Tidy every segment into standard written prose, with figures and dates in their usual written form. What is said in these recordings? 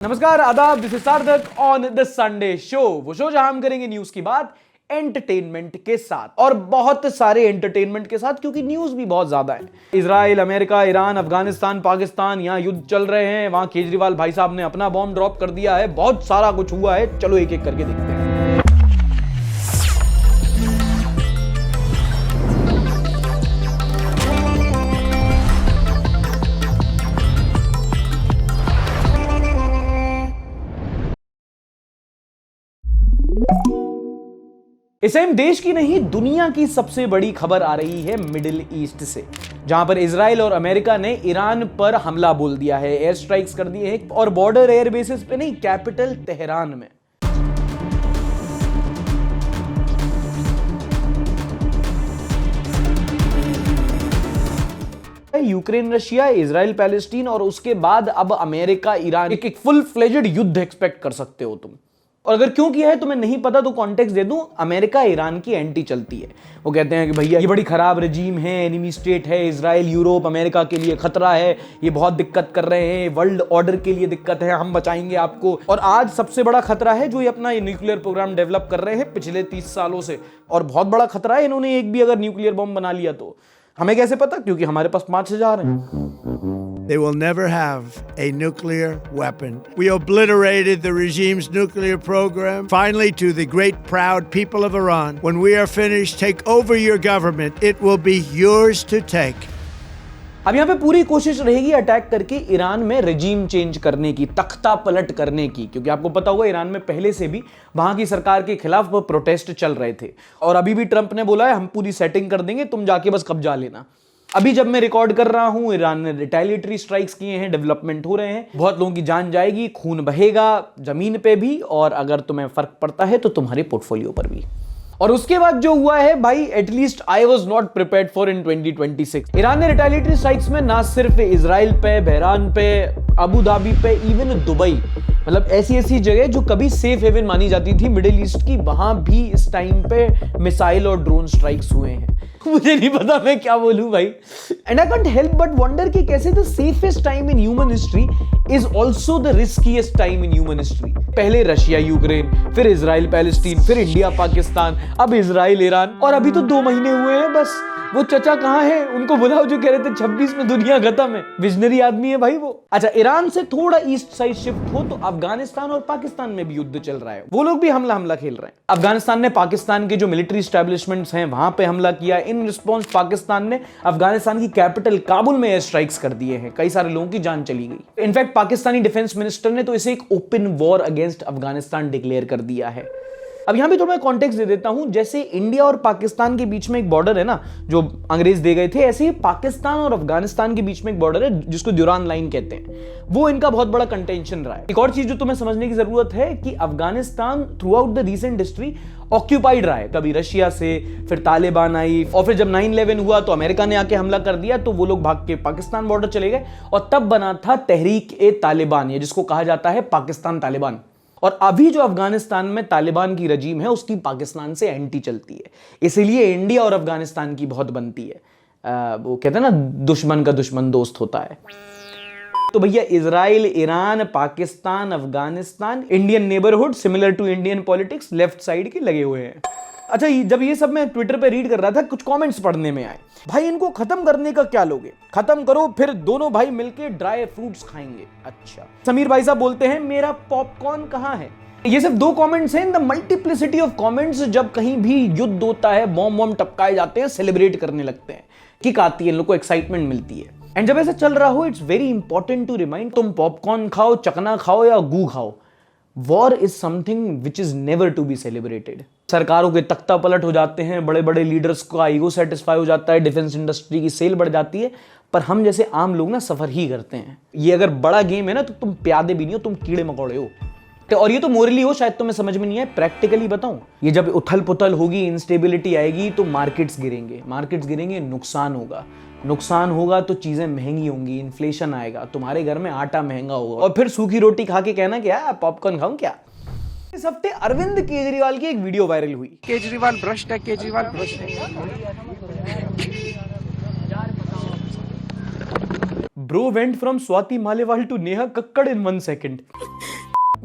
नमस्कार, आदाब, this is सार्थक ऑन द संडे शो। वो शो जहां हम करेंगे न्यूज की बात एंटरटेनमेंट के साथ और बहुत सारे एंटरटेनमेंट के साथ, क्योंकि न्यूज भी बहुत ज्यादा है। Israel, America, Iran, Afghanistan, Pakistan, यहां युद्ध चल रहे हैं। वहां केजरीवाल भाई साहब ने अपना बॉम्ब ड्रॉप कर दिया है। बहुत सारा कुछ हुआ है, चलो एक एक करके देखते हैं। इस टाइम देश की नहीं, दुनिया की सबसे बड़ी खबर आ रही है मिडिल ईस्ट से, जहां पर इजराइल और अमेरिका ने ईरान पर हमला बोल दिया है, एयर स्ट्राइक्स कर दिए हैं, और बॉर्डर एयर बेसिस पे नहीं, कैपिटल तेहरान में। यूक्रेन, रशिया, इजराइल, पैलेस्टीन और उसके बाद अब अमेरिका, ईरान, एक फुल फ्लेजेड युद्ध एक्सपेक्ट कर सकते हो तुम। और अगर क्यों किया है तुम्हें नहीं पता तो कॉन्टेक्स्ट दे दूं। अमेरिका ईरान की एंटी चलती है। वो कहते हैं कि भैया ये बड़ी खराब रजीम है, एनिमी स्टेट है, इजराइल, यूरोप, अमेरिका के लिए खतरा है, ये बहुत दिक्कत कर रहे हैं, वर्ल्ड ऑर्डर के लिए दिक्कत है, हम बचाएंगे आपको। और आज सबसे बड़ा खतरा है जो ये अपना न्यूक्लियर प्रोग्राम डेवलप कर रहे हैं पिछले 30 सालों से, और बहुत बड़ा खतरा है। इन्होंने एक भी अगर न्यूक्लियर बॉम्ब बना लिया तो हमें कैसे पता? क्योंकि हमारे पास 5000 हैं। They will never have a nuclear weapon. We obliterated the regime's nuclear program. Finally, to the great proud people of Iran, when we are finished, take over your government. It will be yours to take. अब यहाँ पे पूरी कोशिश रहेगी attack करके Iran में regime change करने की, तख्ता पलट करने की, क्योंकि आपको पता होगा ईरान में पहले से भी वहां की सरकार के खिलाफ प्रोटेस्ट चल रहे थे। और अभी भी ट्रंप ने बोला है हम पूरी सेटिंग कर देंगे, तुम जाके बस कब्जा लेना। अभी जब मैं रिकॉर्ड कर रहा हूं, ईरान ने रिटेलिएटरी स्ट्राइक्स किए हैं, डेवलपमेंट हो रहे हैं, बहुत लोगों की जान जाएगी, खून बहेगा जमीन पे भी, और अगर तुम्हें फर्क पड़ता है तो तुम्हारे पोर्टफोलियो पर भी। और उसके बाद जो हुआ है भाई, at least I was not prepared for in 2026। Iran ने रिटेलिएटरी स्ट्राइक्स में ना सिर्फ इजराइल पे, बहरान पे, अबू धाबी पे, इवन दुबई, मतलब ऐसी ऐसी जगह जो कभी सेफ हेवन मानी जाती थी मिडिल ईस्ट की, वहां भी इस टाइम पे मिसाइल और ड्रोन स्ट्राइक्स हुए हैं। मुझे नहीं पता मैं क्या बोलूं भाई। And I can't help but wonder कि कैसे the safest time in human history is also the riskiest time in human history. पहले रशिया यूक्रेन, फिर इजराइल पैलेस्टीन, फिर इंडिया पाकिस्तान, अब इजराइल ईरान, और अभी तो 2 महीने हुए हैं बस। वो चचा कहां है? उनको बुलाओ जो कह रहे थे 26 में दुनिया खत्म है। विजनरी आदमी है भाई वो। अच्छा, ईरान से थोड़ा ईस्ट साइड शिफ्ट हो तो अफगानिस्तान और पाकिस्तान में भी युद्ध चल रहा है। वो लोग भी हमला खेल रहे हैं। अफगानिस्तान ने पाकिस्तान के जो मिलिट्री स्टैब्लिशमेंट्स हैं वहां पे हमला किया। इन रिस्पॉन्स पाकिस्तान ने अफगानिस्तान की कैपिटल काबुल में एयर स्ट्राइक्स कर दिए हैं। कई सारे लोगों की जान चली गई। इनफैक्ट पाकिस्तानी डिफेंस मिनिस्टर ने तो इसे एक open war against Afghanistan declare कर दिया है। अब यहां भी थोड़ा मैं कॉन्टेक्स्ट दे देता हूं। जैसे इंडिया और पाकिस्तान के बीच में एक बॉर्डर है ना, जो अंग्रेज दे गए थे, ऐसे ही पाकिस्तान और अफगानिस्तान के बीच में एक बॉर्डर है जिसको दुरान लाइन कहते हैं। वो इनका बहुत बड़ा कंटेंशन रहा है। एक और चीज जो तुम्हें समझने की जरूरत है कि Afghanistan through out the recent history occupied रहा है। कभी रशिया से, फिर तालिबान आई, और फिर जब 9/11 हुआ तो अमेरिका ने आके हमला कर दिया, तो वो लोग भाग के पाकिस्तान बॉर्डर चले गए, और तब बना था तहरीक ए तालिबान, जिसको कहा जाता है पाकिस्तान तालिबान। और अभी जो अफगानिस्तान में तालिबान की रजीम है उसकी पाकिस्तान से एंटी चलती है, इसीलिए इंडिया और अफगानिस्तान की बहुत बनती है। वो कहते हैं ना, दुश्मन का दुश्मन दोस्त होता है। तो भैया Israel, Iran, Pakistan, Afghanistan, Indian neighbourhood, similar to Indian politics, left side के लगे हुए हैं। अच्छा, जब ये सब मैं ट्विटर पे रीड कर रहा था, कुछ कमेंट्स पढ़ने में आए, भाई इनको खत्म करने का क्या लोगे? खत्म करो, फिर दोनों भाई मिलके ड्राई फ्रूट्स खाएंगे। अच्छा, समीर भाई साहब बोलते हैं मेरा पॉपकॉर्न कहां है? ये सिर्फ 2 कमेंट्स हैं in the multiplicity of comments. जब कहीं भी युद्ध होता है, बॉम्ब टपकाए जाते हैं, सेलिब्रेट करने लगते हैं, किक आती है, इन लोगों को एक्साइटमेंट मिलती है। एंड जब ऐसा चल रहा हो, it's very important to remind, तुम पॉपकॉर्न खाओ, चकना खाओ या गू खाओ, war is something which is never to be celebrated. सरकारों के तख्ता पलट हो जाते हैं, बड़े बड़े लीडर्स का ईगो सेटिस्फाई हो जाता है, डिफेंस इंडस्ट्री की सेल बढ़ जाती है, पर हम जैसे आम लोग ना सफर ही करते हैं। ये अगर बड़ा गेम है ना, तो तुम प्यादे भी नहीं हो, तुम कीड़े मकोड़े हो। और ये तो मोरली हो, शायद तुम्हें समझ में नहीं आए, प्रैक्टिकली बताऊं, ये जब उथल पुथल होगी, इंस्टेबिलिटी आएगी, तो मार्केट्स गिरेंगे, नुकसान होगा तो चीजें महंगी होंगी, इन्फ्लेशन आएगा, तुम्हारे घर में आटा महंगा होगा, और फिर सूखी रोटी खा के कहना क्या पॉपकॉर्न खाऊं क्या? इस हफ्ते अरविंद केजरीवाल की एक वीडियो वायरल हुई। केजरीवाल भ्रष्ट है। Bro went from Swati Maliwal to Neha Kakkar in 1 second.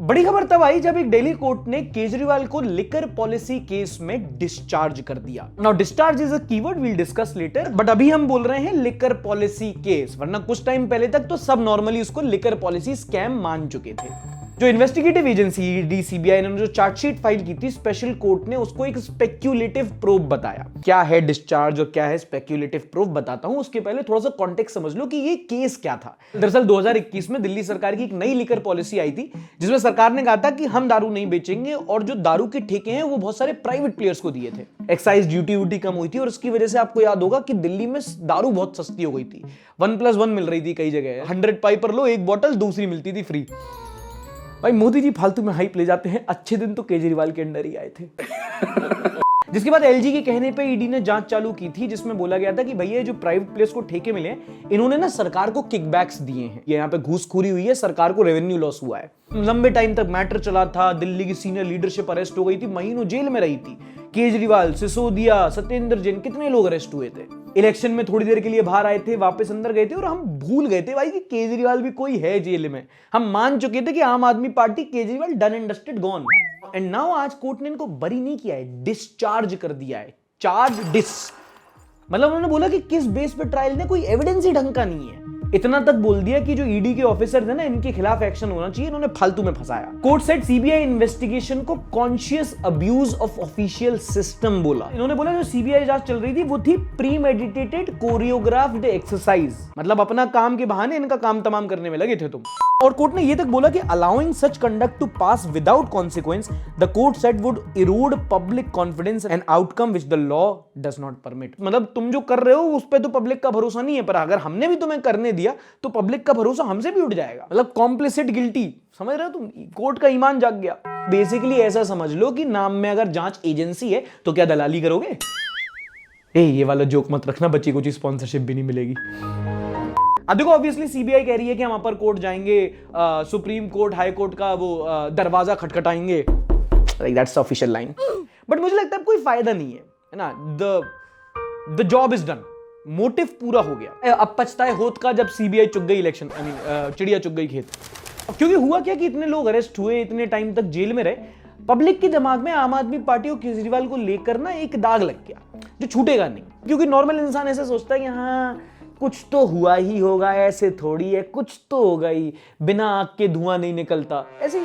बड़ी खबर तब आई जब एक दिल्ली कोर्ट ने केजरीवाल को लिकर पॉलिसी केस में डिस्चार्ज कर दिया। Now discharge is a keyword, we'll discuss later, but अभी हम बोल रहे हैं लिकर पॉलिसी केस, वरना कुछ टाइम पहले तक तो सब नॉर्मली उसको लिकर पॉलिसी स्कैम मान चुके थे। जो इन्वेस्टिगेटिव एजेंसी ईडी सीबीआई ने जो चार्जशीट फाइल की थी, स्पेशल कोर्ट ने उसको एक स्पेक्यूलेटिव प्रोब बताया। क्या है डिस्चार्ज और क्या है स्पेक्यूलेटिव प्रोब बताता हूं, उसके पहले थोड़ा सा कॉन्टेक्स्ट समझ लो कि ये केस क्या था। दरअसल 2021 में दिल्ली सरकार की एक नई लिकर पॉलिसी आई थी, जिसमें सरकार ने कहा था कि हम दारू नहीं बेचेंगे, और जो दारू के ठेके हैं वो बहुत सारे प्राइवेट प्लेयर्स को दिए थे। एक्साइज ड्यूटी कम हुई थी, और उसकी वजह से आपको याद होगा कि दिल्ली में दारू बहुत सस्ती हो गई थी। 1+1 मिल रही थी कई जगह, 100 पाई पर लो, एक बॉटल दूसरी मिलती थी फ्री। भाई मोदी जी फालतू में हाइप ले जाते हैं, अच्छे दिन तो केजरीवाल के अंडर ही आए थे। जिसके बाद एलजी के कहने पे ईडी ने जांच चालू की थी, जिसमें बोला गया था कि भैया जो प्राइवेट प्लेयर्स को ठेके मिले हैं, इन्होंने ना सरकार को किकबैक्स दिए हैं, ये यहाँ पे घूसखोरी हुई है, सरकार को रेवेन्यू लॉस हुआ है। लंबे टाइम तक मैटर चला था, दिल्ली की सीनियर लीडरशिप अरेस्ट हो गई थी, महीनों जेल में रही थी। केजरीवाल, सिसोदिया, सत्येंद्र जैन, कितने लोग अरेस्ट हुए थे। इलेक्शन में थोड़ी देर के लिए बाहर आए थे, वापस अंदर गए थे, और हम भूल गए थे भाई कि केजरीवाल भी कोई है जेल में। हम मान चुके थे कि आम आदमी party, Kejriwal done and dusted, gone. And now आज कोर्ट ने इनको बरी नहीं किया है, डिस्चार्ज कर दिया है। चार्ज डिस मतलब उन्होंने बोला कि किस बेस पे ट्रायल, ने कोई एविडेंस ही ढंग का नहीं है। इतना तक बोल दिया कि जो ईडी के ऑफिसर थे ना, इनके खिलाफ एक्शन होना चाहिए, इन्होंने फालतू में फंसाया। कोर्ट सेड सीबीआई इन्वेस्टिगेशन को conscious abuse of official system बोला। इन्होंने बोला जो सीबीआई जांच चल रही थी वो थी प्रीमेडिटेटेड कोरियोग्राफ्ड एक्सरसाइज, मतलब अपना काम के बहाने इनका काम तमाम करने में लगे थे तुम। और कोर्ट ने यह तक बोला कि allowing such conduct to pass without consequence, the court said would erode public confidence and outcome which the law does not permit. मतलब तुम जो कर रहे हो उस पर तो पब्लिक का भरोसा नहीं है, पर अगर हमने भी तुम्हें करने दिया तो पब्लिक का भरोसा हमसे भी उठ जाएगा। मतलब कॉम्प्लिसिट गिल्टी, समझ रहे हो तुम, कोर्ट का ईमान जाग गया। बेसिकली ऐसा समझ लो कि नाम में अगर जांच एजेंसी है तो क्या दलाली करोगे। ये वाला जोक मत रखना, बच्ची को स्पॉन्सरशिप भी नहीं मिलेगी। अब देखो ऑब्वियसली सीबीआई कह रही है कि हम अपर कोर्ट जाएंगे, सुप्रीम कोर्ट, हाई कोर्ट का वो दरवाजा खटखटाएंगे, like that's the official line. But मुझे लगता है कोई फायदा नहीं है ना, the job is done, motive पूरा हो गया। अब पछताए होत का जब सीबीआई चुग गई इलेक्शन, आई मीन चिड़िया चुग गई खेत। क्योंकि हुआ क्या कि इतने लोग अरेस्ट हुए, इतने टाइम तक जेल में रहे, पब्लिक के दिमाग में आम आदमी पार्टी और केजरीवाल को लेकर ना एक दाग लग गया जो छूटेगा नहीं। क्योंकि नॉर्मल इंसान ऐसे सोचता है कि हाँ कुछ तो हुआ ही होगा, ऐसे थोड़ी है, कुछ तो होगा ही, बिना आग के धुआं नहीं निकलता। ऐसे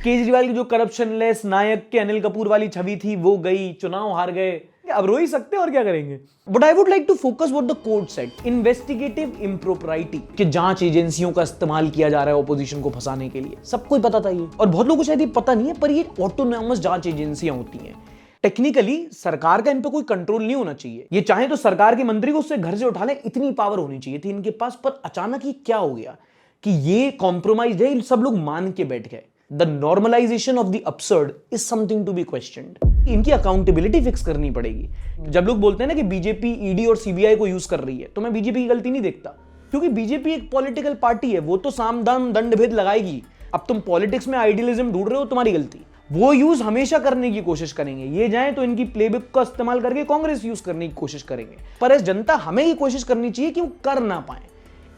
केजरीवाल की जो करप्शन लेस नायक के अनिल कपूर वाली छवि थी वो गई, चुनाव हार गए, अब रो ही सकते और क्या करेंगे। But I would like to focus what the court said, investigative impropriety, कि जांच एजेंसियों का इस्तेमाल किया जा रहा है ओपोजिशन को फंसाने के लिए। सबको पता था ये, और बहुत लोगों को शायद ये पता नहीं है, पर ये ऑटोनॉमस जांच एजेंसियां होती हैं। टेक्निकली सरकार का इन पे कोई कंट्रोल नहीं होना चाहिए। ये चाहे तो सरकार के मंत्री को उससे घर से उठा ले, इतनी पावर होनी चाहिए थी इनके पास। पर अचानक ही क्या हो गया कि ये कॉम्प्रोमाइज है, सब लोग मान के बैठ गए। The normalisation of the absurd is something to be questioned. इनकी अकाउंटेबिलिटी फिक्स करनी पड़ेगी। जब लोग बोलते हैं ना कि बीजेपी ईडी और सीबीआई को यूज कर रही है, तो मैं बीजेपी की गलती नहीं देखता, क्योंकि बीजेपी एक पॉलिटिकल पार्टी है, वो तो साम दाम दंड भेद लगाएगी। अब तुम पॉलिटिक्स में आइडियलिज्म ढूंढ रहे हो, तुम्हारी गलती। वो यूज हमेशा करने की कोशिश करेंगे, ये जाए तो इनकी प्लेबुक का इस्तेमाल करके कांग्रेस यूज करने की कोशिश करेंगे। पर इस जनता हमें ये कोशिश करनी चाहिए कि वो कर ना पाए।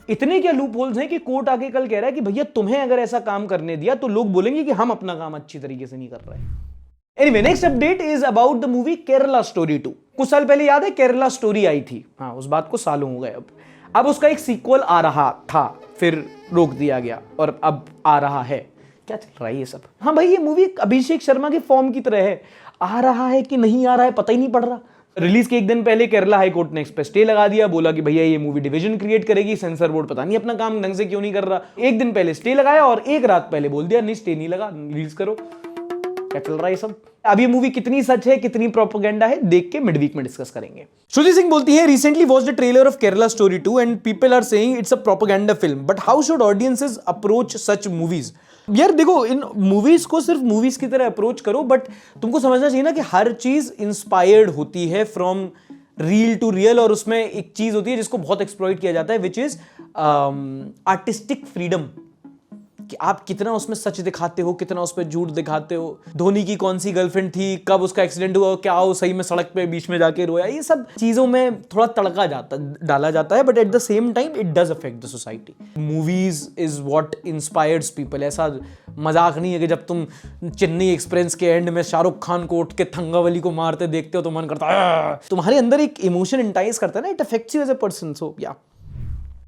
इतने क्या लूप होल्स हैं कि कोर्ट आके कल कह रहा है कि भैया तुम्हें अगर ऐसा काम करने दिया तो लोग बोलेंगे कि हम अपना काम अच्छी तरीके से नहीं कर रहे। Anyway, next update is about the movie Kerala story 2। कुछ साल पहले याद है केरला स्टोरी आई थी, हाँ उस बात को सालों हो गए। अब उसका एक सीक्वल आ रहा था, फिर रोक दिया गया, और अब आ रहा है। क्या चल रहा है ये सब। हाँ भाई, ये मूवी अभिषेक शर्मा के फॉर्म की तरह है, आ रहा है कि नहीं आ रहा है पता ही नहीं पड़ रहा। रिलीज के एक दिन पहले केरला हाई कोर्ट ने इस पे स्टे लगा दिया, बोला कि भैया ये मूवी डिवीजन क्रिएट करेगी, सेंसर बोर्ड पता नहीं अपना काम ढंग से क्यों नहीं कर रहा। एक दिन पहले स्टे लगाया और एक रात पहले बोल दिया नहीं स्टे नहीं लगा, रिलीज करो। क्या चल रहा है सब। अब ये मूवी कितनी सच है कितनी प्रोपेगेंडा है देख के मिड वीक में डिस्कस करेंगे। श्रुति सिंह बोलती है, recently watched the trailer of Kerala story 2 and people are saying it's a propaganda film, but how should audiences approach such movies. यार देखो, इन मूवीज को सिर्फ मूवीज की तरह अप्रोच करो, बट तुमको समझना चाहिए ना कि हर चीज इंस्पायर्ड होती है फ्रॉम रियल टू रियल, और उसमें एक चीज होती है जिसको बहुत एक्सप्लॉइट किया जाता है, विच इज आर्टिस्टिक फ्रीडम। कि आप कितना उसमें सच दिखाते हो, कितना उस पर झूठ दिखाते हो। धोनी की कौन सी गर्लफ्रेंड थी, कब उसका एक्सीडेंट हुआ, क्या वो सही में सड़क पे बीच में जाके रोया, ये सब चीजों में थोड़ा तड़का डाला जाता है, but at the same time it does affect the society. Movies is what inspires people. ऐसा मजाक नहीं है कि जब तुम चेन्नई एक्सप्रेस के एंड में शाहरुख खान को उठ के थंगावली को मारते देखते हो तो मन करता है, तुम्हारे अंदर एक इमोशन इंटाइज करता है ना, it affects you as a person. So या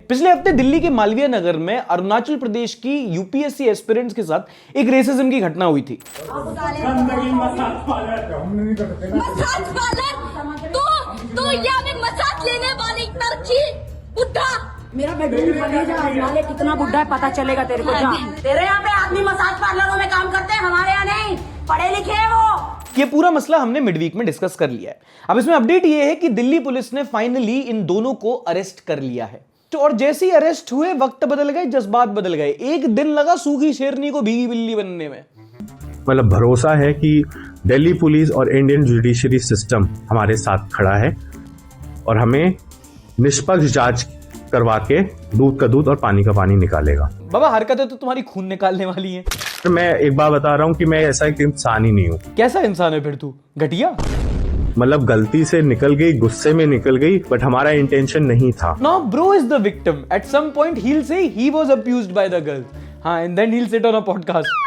पिछले हफ्ते दिल्ली के मालवीय नगर में अरुणाचल प्रदेश की यूपीएससी एस्पिरेंट्स के साथ एक रेसिज्म की घटना हुई थी। मेरा बेडरूम बने जा, नाले कितना बुढ़ा है पता चलेगा तेरे को। जा तेरे यहाँ पे आदमी मसाज पार्लरों में काम करते हैं, हमारे यहाँ नहीं, पढ़े लिखे हैं वो। ये पूरा मसला हमने मिडवीक में डिस्कस कर लिया है। अब इसमें अपडेट ये है कि दिल्ली पुलिस ने फाइनली इन दोनों को अरेस्ट कर लिया है। तो और जैसे ही अरेस्ट हुए वक्त बदल गए, जज्बात बदल गए। एक दिन लगा सूखी शेरनी को भीगी बिल्ली बनने में। मतलब भरोसा है कि दिल्ली पुलिस और इंडियन जुडिशरी सिस्टम हमारे साथ खड़ा है और हमें निष्पक्ष जांच करवा के दूध का दूध और पानी का पानी निकालेगा। बाबा हरकतें तो तुम्हारी खून निकालने वाली हैं। तो मैं एक बार बता रहा हूँ कि मैं ऐसा एक इंसान ही नहीं हूँ। कैसा इंसान है फिर तू? घटिया? मतलब गलती से निकल गई, गुस्से में निकल गई, बट हमारा इंटेंशन नहीं था। No, bro is the victim. At some point he'll say he was abused by the girl. हाँ, and then he'll sit on a podcast.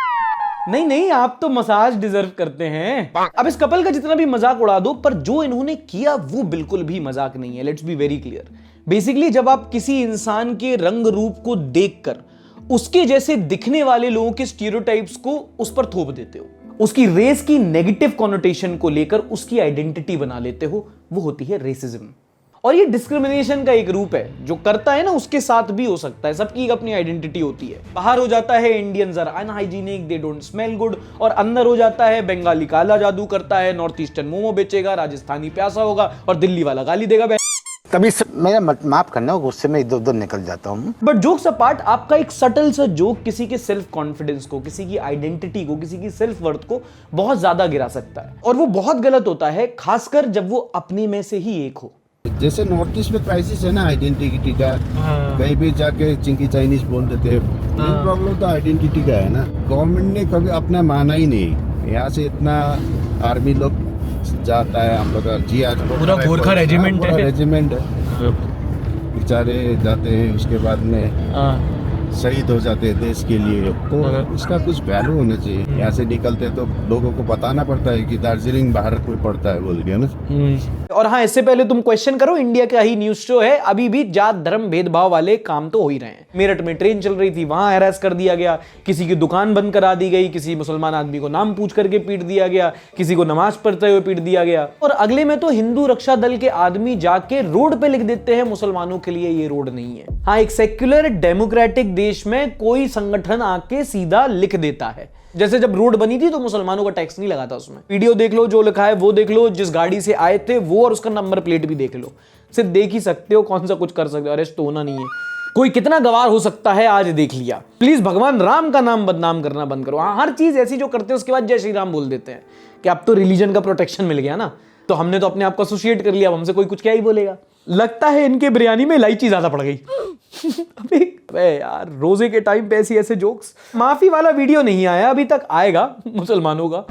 नहीं, आप तो मसाज डिजर्व करते हैं। अब इस कपल का जितना भी मजाक उड़ा दो, पर जो इन्होंने किया वो बिल्कुल भी मजाक नहीं है। Let's be very clear. Basically जब आप किसी इंसान के रंग रूप को देखकर उसके जैसे दिखने वाले लोगों के स्टीरियोटाइप्स को उस पर थोप देते हो, उसकी रेस की नेगेटिव कॉनोटेशन को लेकर उसकी आइडेंटिटी बना लेते हो, वो होती है रेसिज्म। और ये डिस्क्रिमिनेशन का एक रूप है। जो करता है ना उसके साथ भी हो सकता है। सबकी अपनी आइडेंटिटी होती है। बाहर हो जाता है Indians are unhygienic, they don't smell good, और अंदर हो जाता है बंगाली काला जादू करता है, नॉर्थ ईस्टर्न मोमो बेचेगा, राजस्थानी प्यासा होगा और दिल्ली वाला गाली देगा। कभी मेरा माफ करना, गुस्से में इधर उधर निकल जाता हूँ। बट जोक्स अपार्ट, आपका एक सटल सा जोक किसी के सेल्फ कॉन्फिडेंस को, किसी की आइडेंटिटी को, किसी की सेल्फ वर्थ को बहुत ज्यादा गिरा सकता है। और वो बहुत गलत होता है, खासकर जब वो अपने में से ही एक हो। जैसे नॉर्थ ईस्ट में क्राइसिस है ना आइडेंटिटी का, कहीं भी जाके चिंकी चाइनीज बोल देते हैं। मेन प्रॉब्लम तो आइडेंटिटी का है ना। गवर्नमेंट ने कभी अपना माना ही नहीं। यहाँ से इतना आर्मी लोग जाता है, हम लोग जी आज पूरा गोरखा रेजिमेंट है, बेचारे जाते हैं, उसके बाद में शहीद हो जाते हैं देश के लिए। तो उसका कुछ वैल्यू होना चाहिए। यहाँ से निकलते तो लोगों को बताना पड़ता है कि दार्जिलिंग भारत में पड़ता है बोल के ना। और हाँ, इससे पहले तुम क्वेश्चन करो, इंडिया का ही न्यूज शो है, अभी भी जात धर्म भेदभाव वाले काम तो हो ही रहे हैं। मेरठ में ट्रेन चल रही थी, वहां हैरेस कर दिया गया, किसी की दुकान बंद करा दी गई, किसी मुसलमान आदमी को नाम पूछ करके पीट दिया गया, किसी को नमाज पढ़ते हुए पीट दिया गया। और अगले में तो हिंदू रक्षा दल के आदमी जाके रोड पे लिख देते हैं मुसलमानों के लिए ये रोड नहीं है। हाँ, एक सेक्युलर डेमोक्रेटिक देश में कोई संगठन आके सीधा लिख देता है। जैसे जब रोड बनी थी तो मुसलमानों का टैक्स नहीं लगा था उसमें। वीडियो देख लो, जो लिखा है वो देख लो, जिस गाड़ी से आए थे वो और उसका नंबर प्लेट भी देख लो। सिर्फ देख ही सकते हो, कौन सा कुछ कर सकते हो। अरेस्ट तो होना नहीं है। कोई कितना गवार हो सकता है आज देख लिया। प्लीज भगवान राम का नाम बदनाम करना बंद करो। हाँ, हर चीज ऐसी जो करते हैं उसके बाद जय श्री राम बोल देते हैं कि अब तो रिलीजन का प्रोटेक्शन मिल गया ना, तो हमने तो अपने आप को एसोसिएट कर लिया, अब हमसे कोई कुछ क्या ही बोलेगा। लगता है इनके बिरयानी में इलायची ज्यादा पड़ गई। अबे यार, रोजे के टाइम पे ऐसे जोक्स। माफी वाला वीडियो नहीं आया अभी तक, आएगा मुसलमानों का।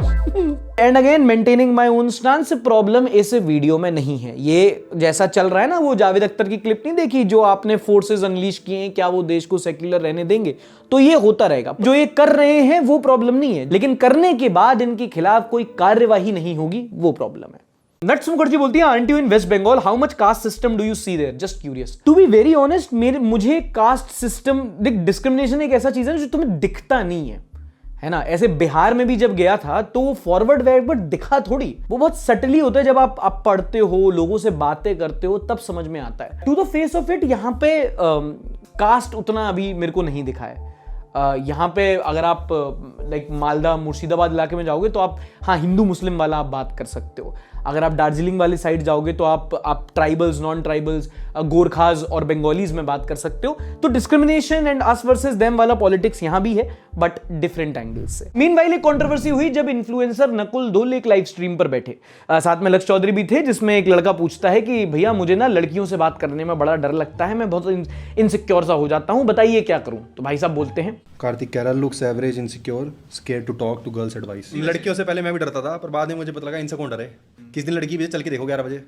And again maintaining my own stance, problem इस वीडियो में नहीं है। ये जैसा चल रहा है ना, वो जावेद अख्तर की क्लिप नहीं देखी जो आपने फोर्सेस अनलीश किए हैं, क्या वो देश को सेक्युलर रहने देंगे? तो ये होता रहेगा। जो ये कर रहे हैं वो प्रॉब्लम नहीं है, लेकिन करने के बाद इनके खिलाफ कोई कार्यवाही नहीं होगी, वो प्रॉब्लम है। नट्स मुखर्जी बोलती है, aunty in West Bengal, how much caste system do you see there? Just curious. To be very honest, मुझे कास्ट सिस्टम, डिस्क्रिमिनेशन एक ऐसा चीज है जो तुम्हें दिखता नहीं है ना। ऐसे बिहार में भी जब गया था तो वो फॉरवर्ड बैकवर्ड दिखा थोड़ी, वो बहुत सटली होता है। जब आप पढ़ते हो, लोगों से बातें करते हो, तब समझ में आता है। To the face of it, यहाँ पे कास्ट उतना अभी मेरे को नहीं दिखा है। यहाँ पे अगर आप लाइक मालदा मुर्शिदाबाद इलाके में जाओगे तो आप हाँ हिंदू मुस्लिम वाला आप बात कर सकते हो। अगर आप दार्जिलिंग वाली साइड जाओगे तो आप ट्राइबल्स, नॉन ट्राइबल्स, गोरखाज और बंगालीज में बात कर सकते हो। तो discrimination and us versus them वाला पॉलिटिक्स यहां भी है, बट डिफरेंट एंगल्स से। मीनवाइल एक कंट्रोवर्सी हुई जब इन्फ्लुएंसर नकुल दुल एक लाइव स्ट्रीम पर बैठे, साथ में लक्ष्य चौधरी भी थे, जिसमें एक लड़का पूछता है कि भैया मुझे ना लड़कियों से बात करने में बड़ा डर लगता है, मैं बहुत इनसिक्योर सा हो जाता हूं, बताइए क्या करूं। तो भाई साहब बोलते हैं, Kartik Kerala looks average, insecure, scared to talk to girls advice. लड़कियों से पहले मैं भी डरता था, पर बाद में मुझे पता लगा इनसे कौन डरे। किस दिन लड़की भी चल के देखो 11 बजे,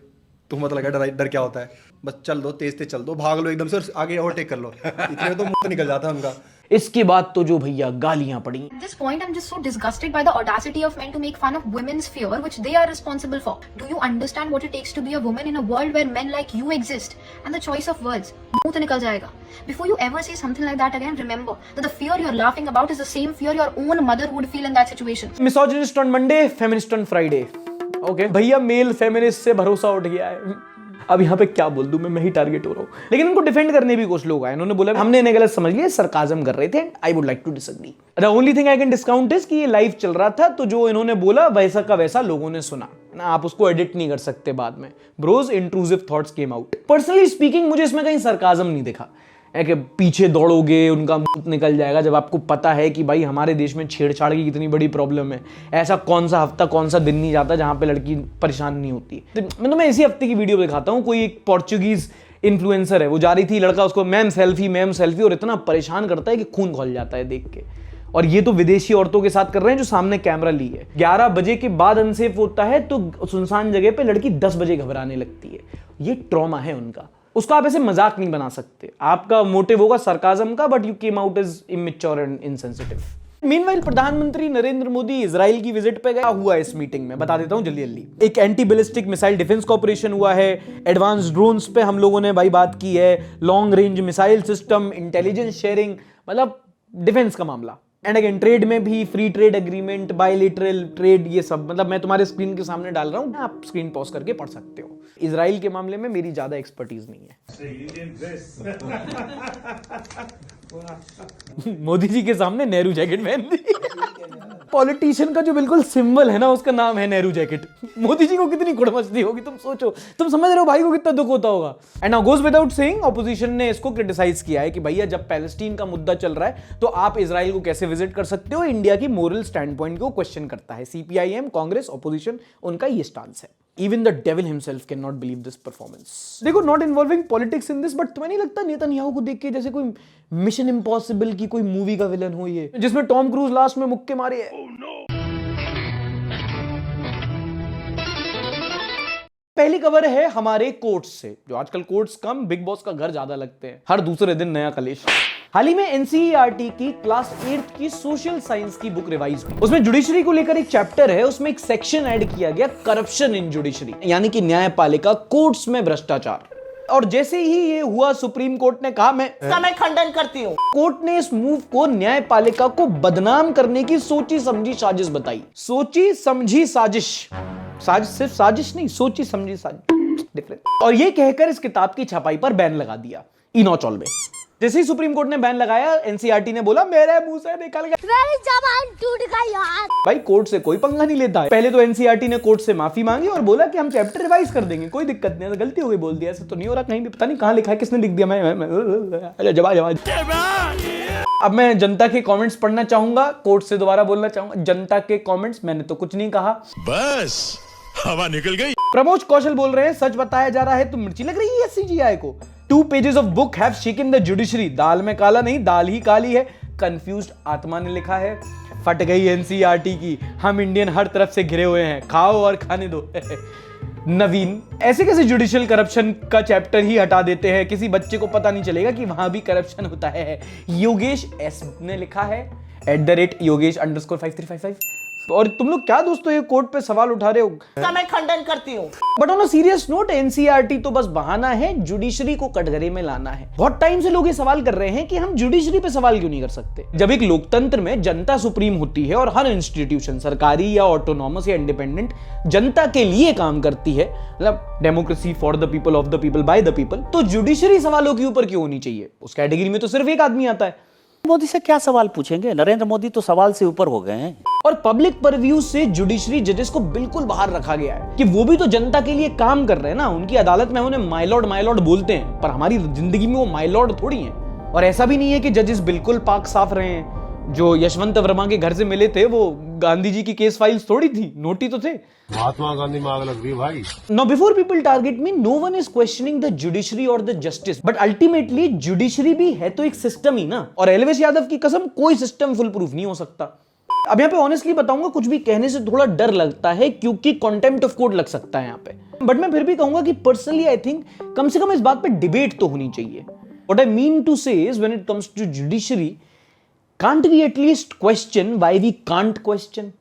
तुम्हें पता लगा डर क्या होता है। बस चल दो, तेज तेज चल दो, भाग लो एकदम से और आगे ओवरटेक कर लो, इतने तो मुंह निकल जाता है उनका। इसके बाद तो जो भैया गालियां पड़ी। At this point, I'm just so disgusted by the audacity of men to make fun of women's fear, which they are responsible for. Do you understand what it takes to be a woman in a world where men like you exist? And the choice of words, मुंह तो निकल जाएगा. Before you ever say something like that again, remember that the fear you're laughing about is the same fear your own mother would feel in that situation. Misogynist on Monday, feminist on Friday. Okay, भैया mail feminist से भरोसा उठ गया है। अब यहाँ पे क्या बोल दूं, मैं ही टारगेट हो रहा हूँ। लेकिन इनको डिफेंड करने भी कुछ लोग आए, इन्होंने बोला हमने इन्हें गलत समझ लिया, सरकाजम कर रहे थे। I would like to disagree. The only thing I can discount is कि ये लाइव चल रहा था, तो जो इन्होंने बोला वैसा का वैसा लोगों ने सुना ना, आप उसको एडिट नहीं कर सकते बाद में। Bros intrusive thoughts came out. Personally speaking मुझे इसमें कहीं सरकाजम नहीं दिखा है कि पीछे दौड़ोगे उनका मुंह निकल जाएगा, जब आपको पता है कि भाई हमारे देश में छेड़छाड़ की कितनी बड़ी प्रॉब्लम है। ऐसा कौन सा हफ्ता, कौन सा दिन नहीं जाता जहां पे लड़की परेशान नहीं होती। तो मैं इसी हफ्ते की वीडियो दिखाता हूँ। कोई एक पोर्चुगीज इन्फ्लुएंसर है, वो जा रही थी, लड़का उसको मैम सेल्फी, और इतना परेशान करता है कि खून खौल जाता है देख के। और ये तो विदेशी औरतों के साथ कर रहे हैं जो सामने कैमरा ली है। 11 बजे के बाद अनसेफ होता है तो सुनसान जगह पे लड़की 10 बजे घबराने लगती है। ये ट्रॉमा है उनका, उसको आप ऐसे मजाक नहीं बना सकते। आपका मोटिव होगा सरकाजम का, but you came out as immature and insensitive. Meanwhile प्रधानमंत्री नरेंद्र मोदी इजराइल की विजिट पे गया हुआ इस मीटिंग में, बता देता हूं जल्दी जल्दी। एक anti ballistic missile defence corporation हुआ है, एडवांस ड्रोन्स पे हम लोगों ने भाई बात की है, long range missile system, intelligence sharing, मतलब डिफेंस का मामला। एंड अगेन ट्रेड में भी free trade agreement, bilateral trade, ये सब मतलब मैं तुम्हारे स्क्रीन के सामने डाल रहा हूं, आप स्क्रीन पॉज करके पढ़ सकते हो। इजराइल के मामले में मेरी ज्यादा एक्सपर्टीज नहीं है। मोदी जी के सामने नेहरू जैकेट पहन दी। पॉलिटिशियन का जो बिल्कुल सिंबल है ना, उसका नाम है नेहरू जैकेट। मोदी जी को कितनी कुड़मस्ती होगी, तुम सोचो, तुम समझ रहे हो भाई को कितना दुख होता होगा। And now goes without saying, opposition ने इसको क्रिटिसाइज किया है कि भैया जब पैलेस्टीन का मुद्दा चल रहा है तो आप इजराइल को कैसे विजिट कर सकते हो, इंडिया की मोरल स्टैंड पॉइंट को क्वेश्चन करता है। सीपीआईएम, कांग्रेस, ऑपोजिशन, उनका ये स्टांस है। Even the devil himself cannot believe this performance. देखो, not involving politics in this, but तुम्हें नहीं लगता नेतन्याहू को देख के जैसे कोई मिशन इम्पॉसिबल की कोई मूवी का विलन हो ये, जिसमें टॉम क्रूज लास्ट में मुक्के मारे है? Oh, no. पहली खबर है हमारे कोर्ट्स से, जो आजकल कोर्ट्स कम बिग बॉस का घर ज्यादा लगते हैं, हर दूसरे दिन नया कलेश। हाल ही में एनसीईआरटी की क्लास 8th की सोशल साइंस की बुक रिवाइज हुई। उसमें जुडिशरी को लेकर एक चैप्टर है, उसमें एक सेक्शन ऐड किया गया करप्शन इन जुडिशरी, यानी कि न्यायपालिका, कोर्ट्स में भ्रष्टाचार। और जैसे ही ये हुआ, सुप्रीम कोर्ट ने कहा मैं खंडन करती हूँ। कोर्ट ने इस मूव को न्यायपालिका को बदनाम करने की सोची समझी साजिश बताई। सोची समझी साजिश, सिर्फ साजिश नहीं, सोची समझी साजिश, डिफरेंट। और ये कहकर इस किताब की छपाई पर बैन लगा दिया इनोचॉल में। जैसे ही सुप्रीम कोर्ट ने बैन लगाया, एनसीईआरटी ने बोला मेरे मुंह से निकल गया, मेरी जबान टूट गई यार। भाई कोर्ट से कोई पंगा नहीं लेता है। पहले तो एनसीईआरटी ने कोर्ट से माफी मांगी और बोला कि हम चैप्टर रिवाइज कर देंगे, कोई दिक्कत नहीं, गलती हो गई बोल दिया, ऐसा तो नहीं हो रहा, कहीं भी पता नहीं कहां लिखा है, किसने लिख दिया। मैं जवाब अब मैं जनता के कमेंट्स पढ़ना चाहूंगा, कोर्ट से दोबारा बोलना चाहूंगा, जनता के कमेंट्स, मैंने तो कुछ नहीं कहा, बस हवा निकल गई। प्रमोद कौशल बोल रहे हैं सच बताया जा रहा है तो मिर्ची लग रही है सीजीआई को। 2 pages of book have shaken the judiciary। दाल में काला नहीं, दाल ही काली है। कंफ्यूज्ड आत्मा ने लिखा है। फट गई एनसीईआरटी की, हम इंडियन हर तरफ से घिरे हुए हैं, खाओ और खाने दो। नवीन, ऐसे कैसे जुडिशियल करप्शन का चैप्टर ही हटा देते हैं, किसी बच्चे को पता नहीं चलेगा कि वहां भी करप्शन होता है। योगेश एस ने लिखा है @Yogesh_5355। और तुम लोग क्या दोस्तों ये कोर्ट पे सवाल उठा रहे हो, मैं खंडन करती हूँ। But on a serious note, NCERT तो बस बहाना है, जुडिशरी को कटघरे में लाना है। बहुत टाइम से लोग ये सवाल कर रहे हैं कि हम जुडिशरी पे सवाल क्यों नहीं कर सकते। जब एक लोकतंत्र में जनता सुप्रीम होती है और हर इंस्टीट्यूशन, सरकारी या ऑटोनॉमस या इंडिपेंडेंट, जनता के लिए काम करती है, मतलब democracy for the people, of the people, by the people, तो जुडिशरी सवालों के ऊपर क्यों होनी चाहिए? उस कैटेगरी में तो सिर्फ एक आदमी आता है। मोदी से क्या सवाल पूछेंगे, नरेंद्र मोदी तो सवाल से ऊपर हो गए हैं। और पब्लिक परव्यू से जुडिशरी जजेस को बिल्कुल बाहर रखा गया है कि वो भी तो जनता के लिए काम कर रहे हैं ना। उनकी अदालत में उन्हें माय लॉर्ड बोलते हैं, पर हमारी जिंदगी में वो माय लॉर्ड थोड़ी हैं। और ऐसा भी नहीं है कि जजेस बिल्कुल पाक साफ रहे हैं। जो यशवंत वर्मा के घर से मिले थे वो गांधी जी की केस फाइल्स थोड़ी थी, नोटी तो थे। महात्मा गांधी में आग लग गई भाई। Now before people target me, no one is questioning the judiciary or the justice, but ultimately judiciary भी है तो एक सिस्टम ही ना। और एलवीएस यादव की कसम कोई सिस्टम फुल प्रूफ नहीं हो सकता। अब यहाँ पे ऑनेस्टली बताऊंगा, कुछ भी कहने से थोड़ा डर लगता है क्योंकि कॉन्टेम्प्ट ऑफ कोर्ट लग सकता है यहाँ पे, बट मैं फिर भी कहूंगा कि पर्सनली आई थिंक कम से कम इस बात पे डिबेट तो होनी चाहिए। What I mean to say is when it comes to judiciary, can't we at least question why we can't question?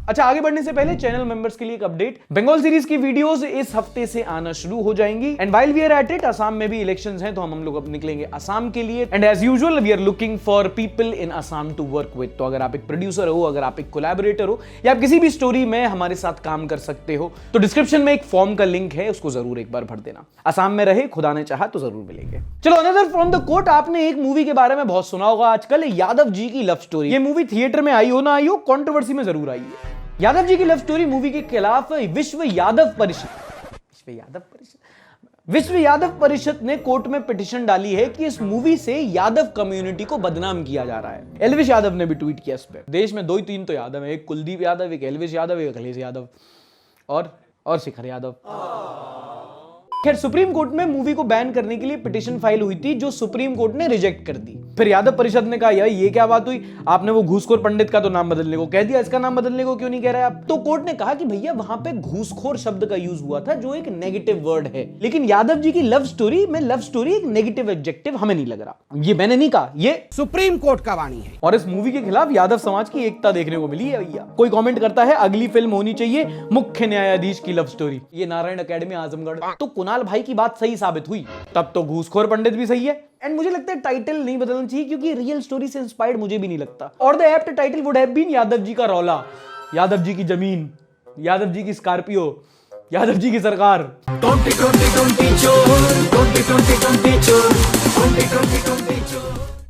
अच्छा, आगे बढ़ने से पहले चैनल मेंबर्स के लिए एक अपडेट, बंगाल सीरीज की वीडियोस इस हफ्ते से आना शुरू हो जाएंगी। And while we are at it, Assam में भी इलेक्शंस हैं तो हम लोग अब निकलेंगे असम के लिए। And as usual we are looking for people in Assam to work with. तो अगर आप एक प्रोड्यूसर हो, अगर आप एक कोलैबोरेटर हो, या आप किसी भी स्टोरी में हमारे साथ काम कर सकते हो, तो डिस्क्रिप्शन में एक फॉर्म का लिंक है, उसको जरूर एक बार भर देना। असम में रहे, खुदा ने चाहा तो जरूर मिलेंगे। चलो, अनदर फ्रॉम द कोर्ट। आपने एक मूवी के बारे में बहुत सुना होगा आजकल, यादव जी की लव स्टोरी। ये मूवी थिएटर में आई हो ना आई हो, कंट्रोवर्सी में जरूर आई है। यादव जी की लव स्टोरी मूवी के खिलाफ विश्व यादव परिषद ने कोर्ट में पिटीशन डाली है कि इस मूवी से यादव कम्युनिटी को बदनाम किया जा रहा है। एल्विश यादव ने भी ट्वीट किया इस पे। देश में 2-3 तो यादव है, एक कुलदीप यादव, एक एल्विश यादव, एक अखिलेश यादव और शिखर यादव। खैर, सुप्रीम कोर्ट में मूवी को बैन करने के लिए पिटीशन फाइल हुई थी जो सुप्रीम कोर्ट ने रिजेक्ट कर दी। फिर यादव परिषद ने कहा यार ये क्या बात हुई, आपने वो घूसखोर पंडित का तो नाम बदलने को कह दिया, इसका नाम बदलने को क्यों नहीं कह रहे आप? तो कोर्ट ने कहा कि भैया वहां पे घूसखोर शब्द का यूज हुआ था जो एक नेगेटिव वर्ड है, लेकिन यादव जी की लव स्टोरी में लव स्टोरी एक नेगेटिव एडजेक्टिव हमें नहीं लग रहा। ये मैंने नहीं कहा, ये सुप्रीम कोर्ट का वाणी है। और इस मूवी के खिलाफ यादव समाज की एकता देखने को मिली है भैया। कोई कमेंट करता है अगली फिल्म होनी चाहिए मुख्य न्यायाधीश की लव स्टोरी, ये नारायण अकेडमी आजमगढ़। तो कुणाल भाई की बात सही साबित हुई, तब तो घूसखोर पंडित भी सही है। एंड मुझे लगता है टाइटल नहीं बदलना चाहिए क्योंकि रियल स्टोरी से इंस्पायर्ड मुझे भी नहीं लगता। और the apt title would have been Yadav ji का रौला, यादव जी की जमीन, यादव जी की स्कॉर्पियो, यादव जी की सरकार।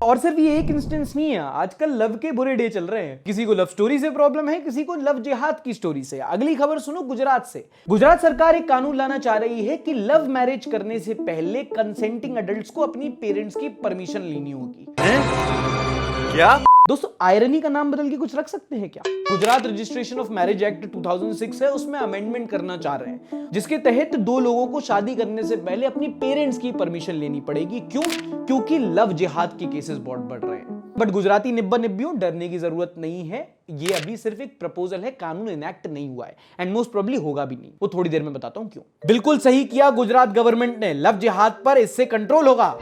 और सिर्फ ये एक इंस्टेंस नहीं है, आजकल लव के बुरे डे चल रहे हैं। किसी को लव स्टोरी से प्रॉब्लम है, किसी को लव जिहाद की स्टोरी से। अगली खबर सुनो गुजरात से। गुजरात सरकार एक कानून लाना चाह रही है कि लव मैरिज करने से पहले कंसेंटिंग एडल्ट्स को अपनी पेरेंट्स की परमिशन लेनी होगी। क्या दोस्तों, आयरनी का नाम बदल के कुछ रख सकते हैं क्या? Gujarat registration of marriage act 2006 है, उसमें अमेंडमेंट करना चाह रहे हैं जिसके तहत 2 लोगों को शादी करने से पहले अपनी पेरेंट्स की परमिशन लेनी पड़ेगी। क्यों? क्योंकि लव जिहाद के केसेस बहुत बढ़ रहे हैं। बट गुजराती निब्बा निब्बियों, डरने की जरूरत नहीं है। ये अभी सिर्फ एक प्रपोजल है, कानून इनैक्ट नहीं हुआ है एंड मोस्ट प्रोबेबली होगा भी नहीं। वो थोड़ी देर में बताता हूं क्यों। बिल्कुल सही किया गुजरात गवर्नमेंट ने, लव जिहाद पर इससे कंट्रोल होगा।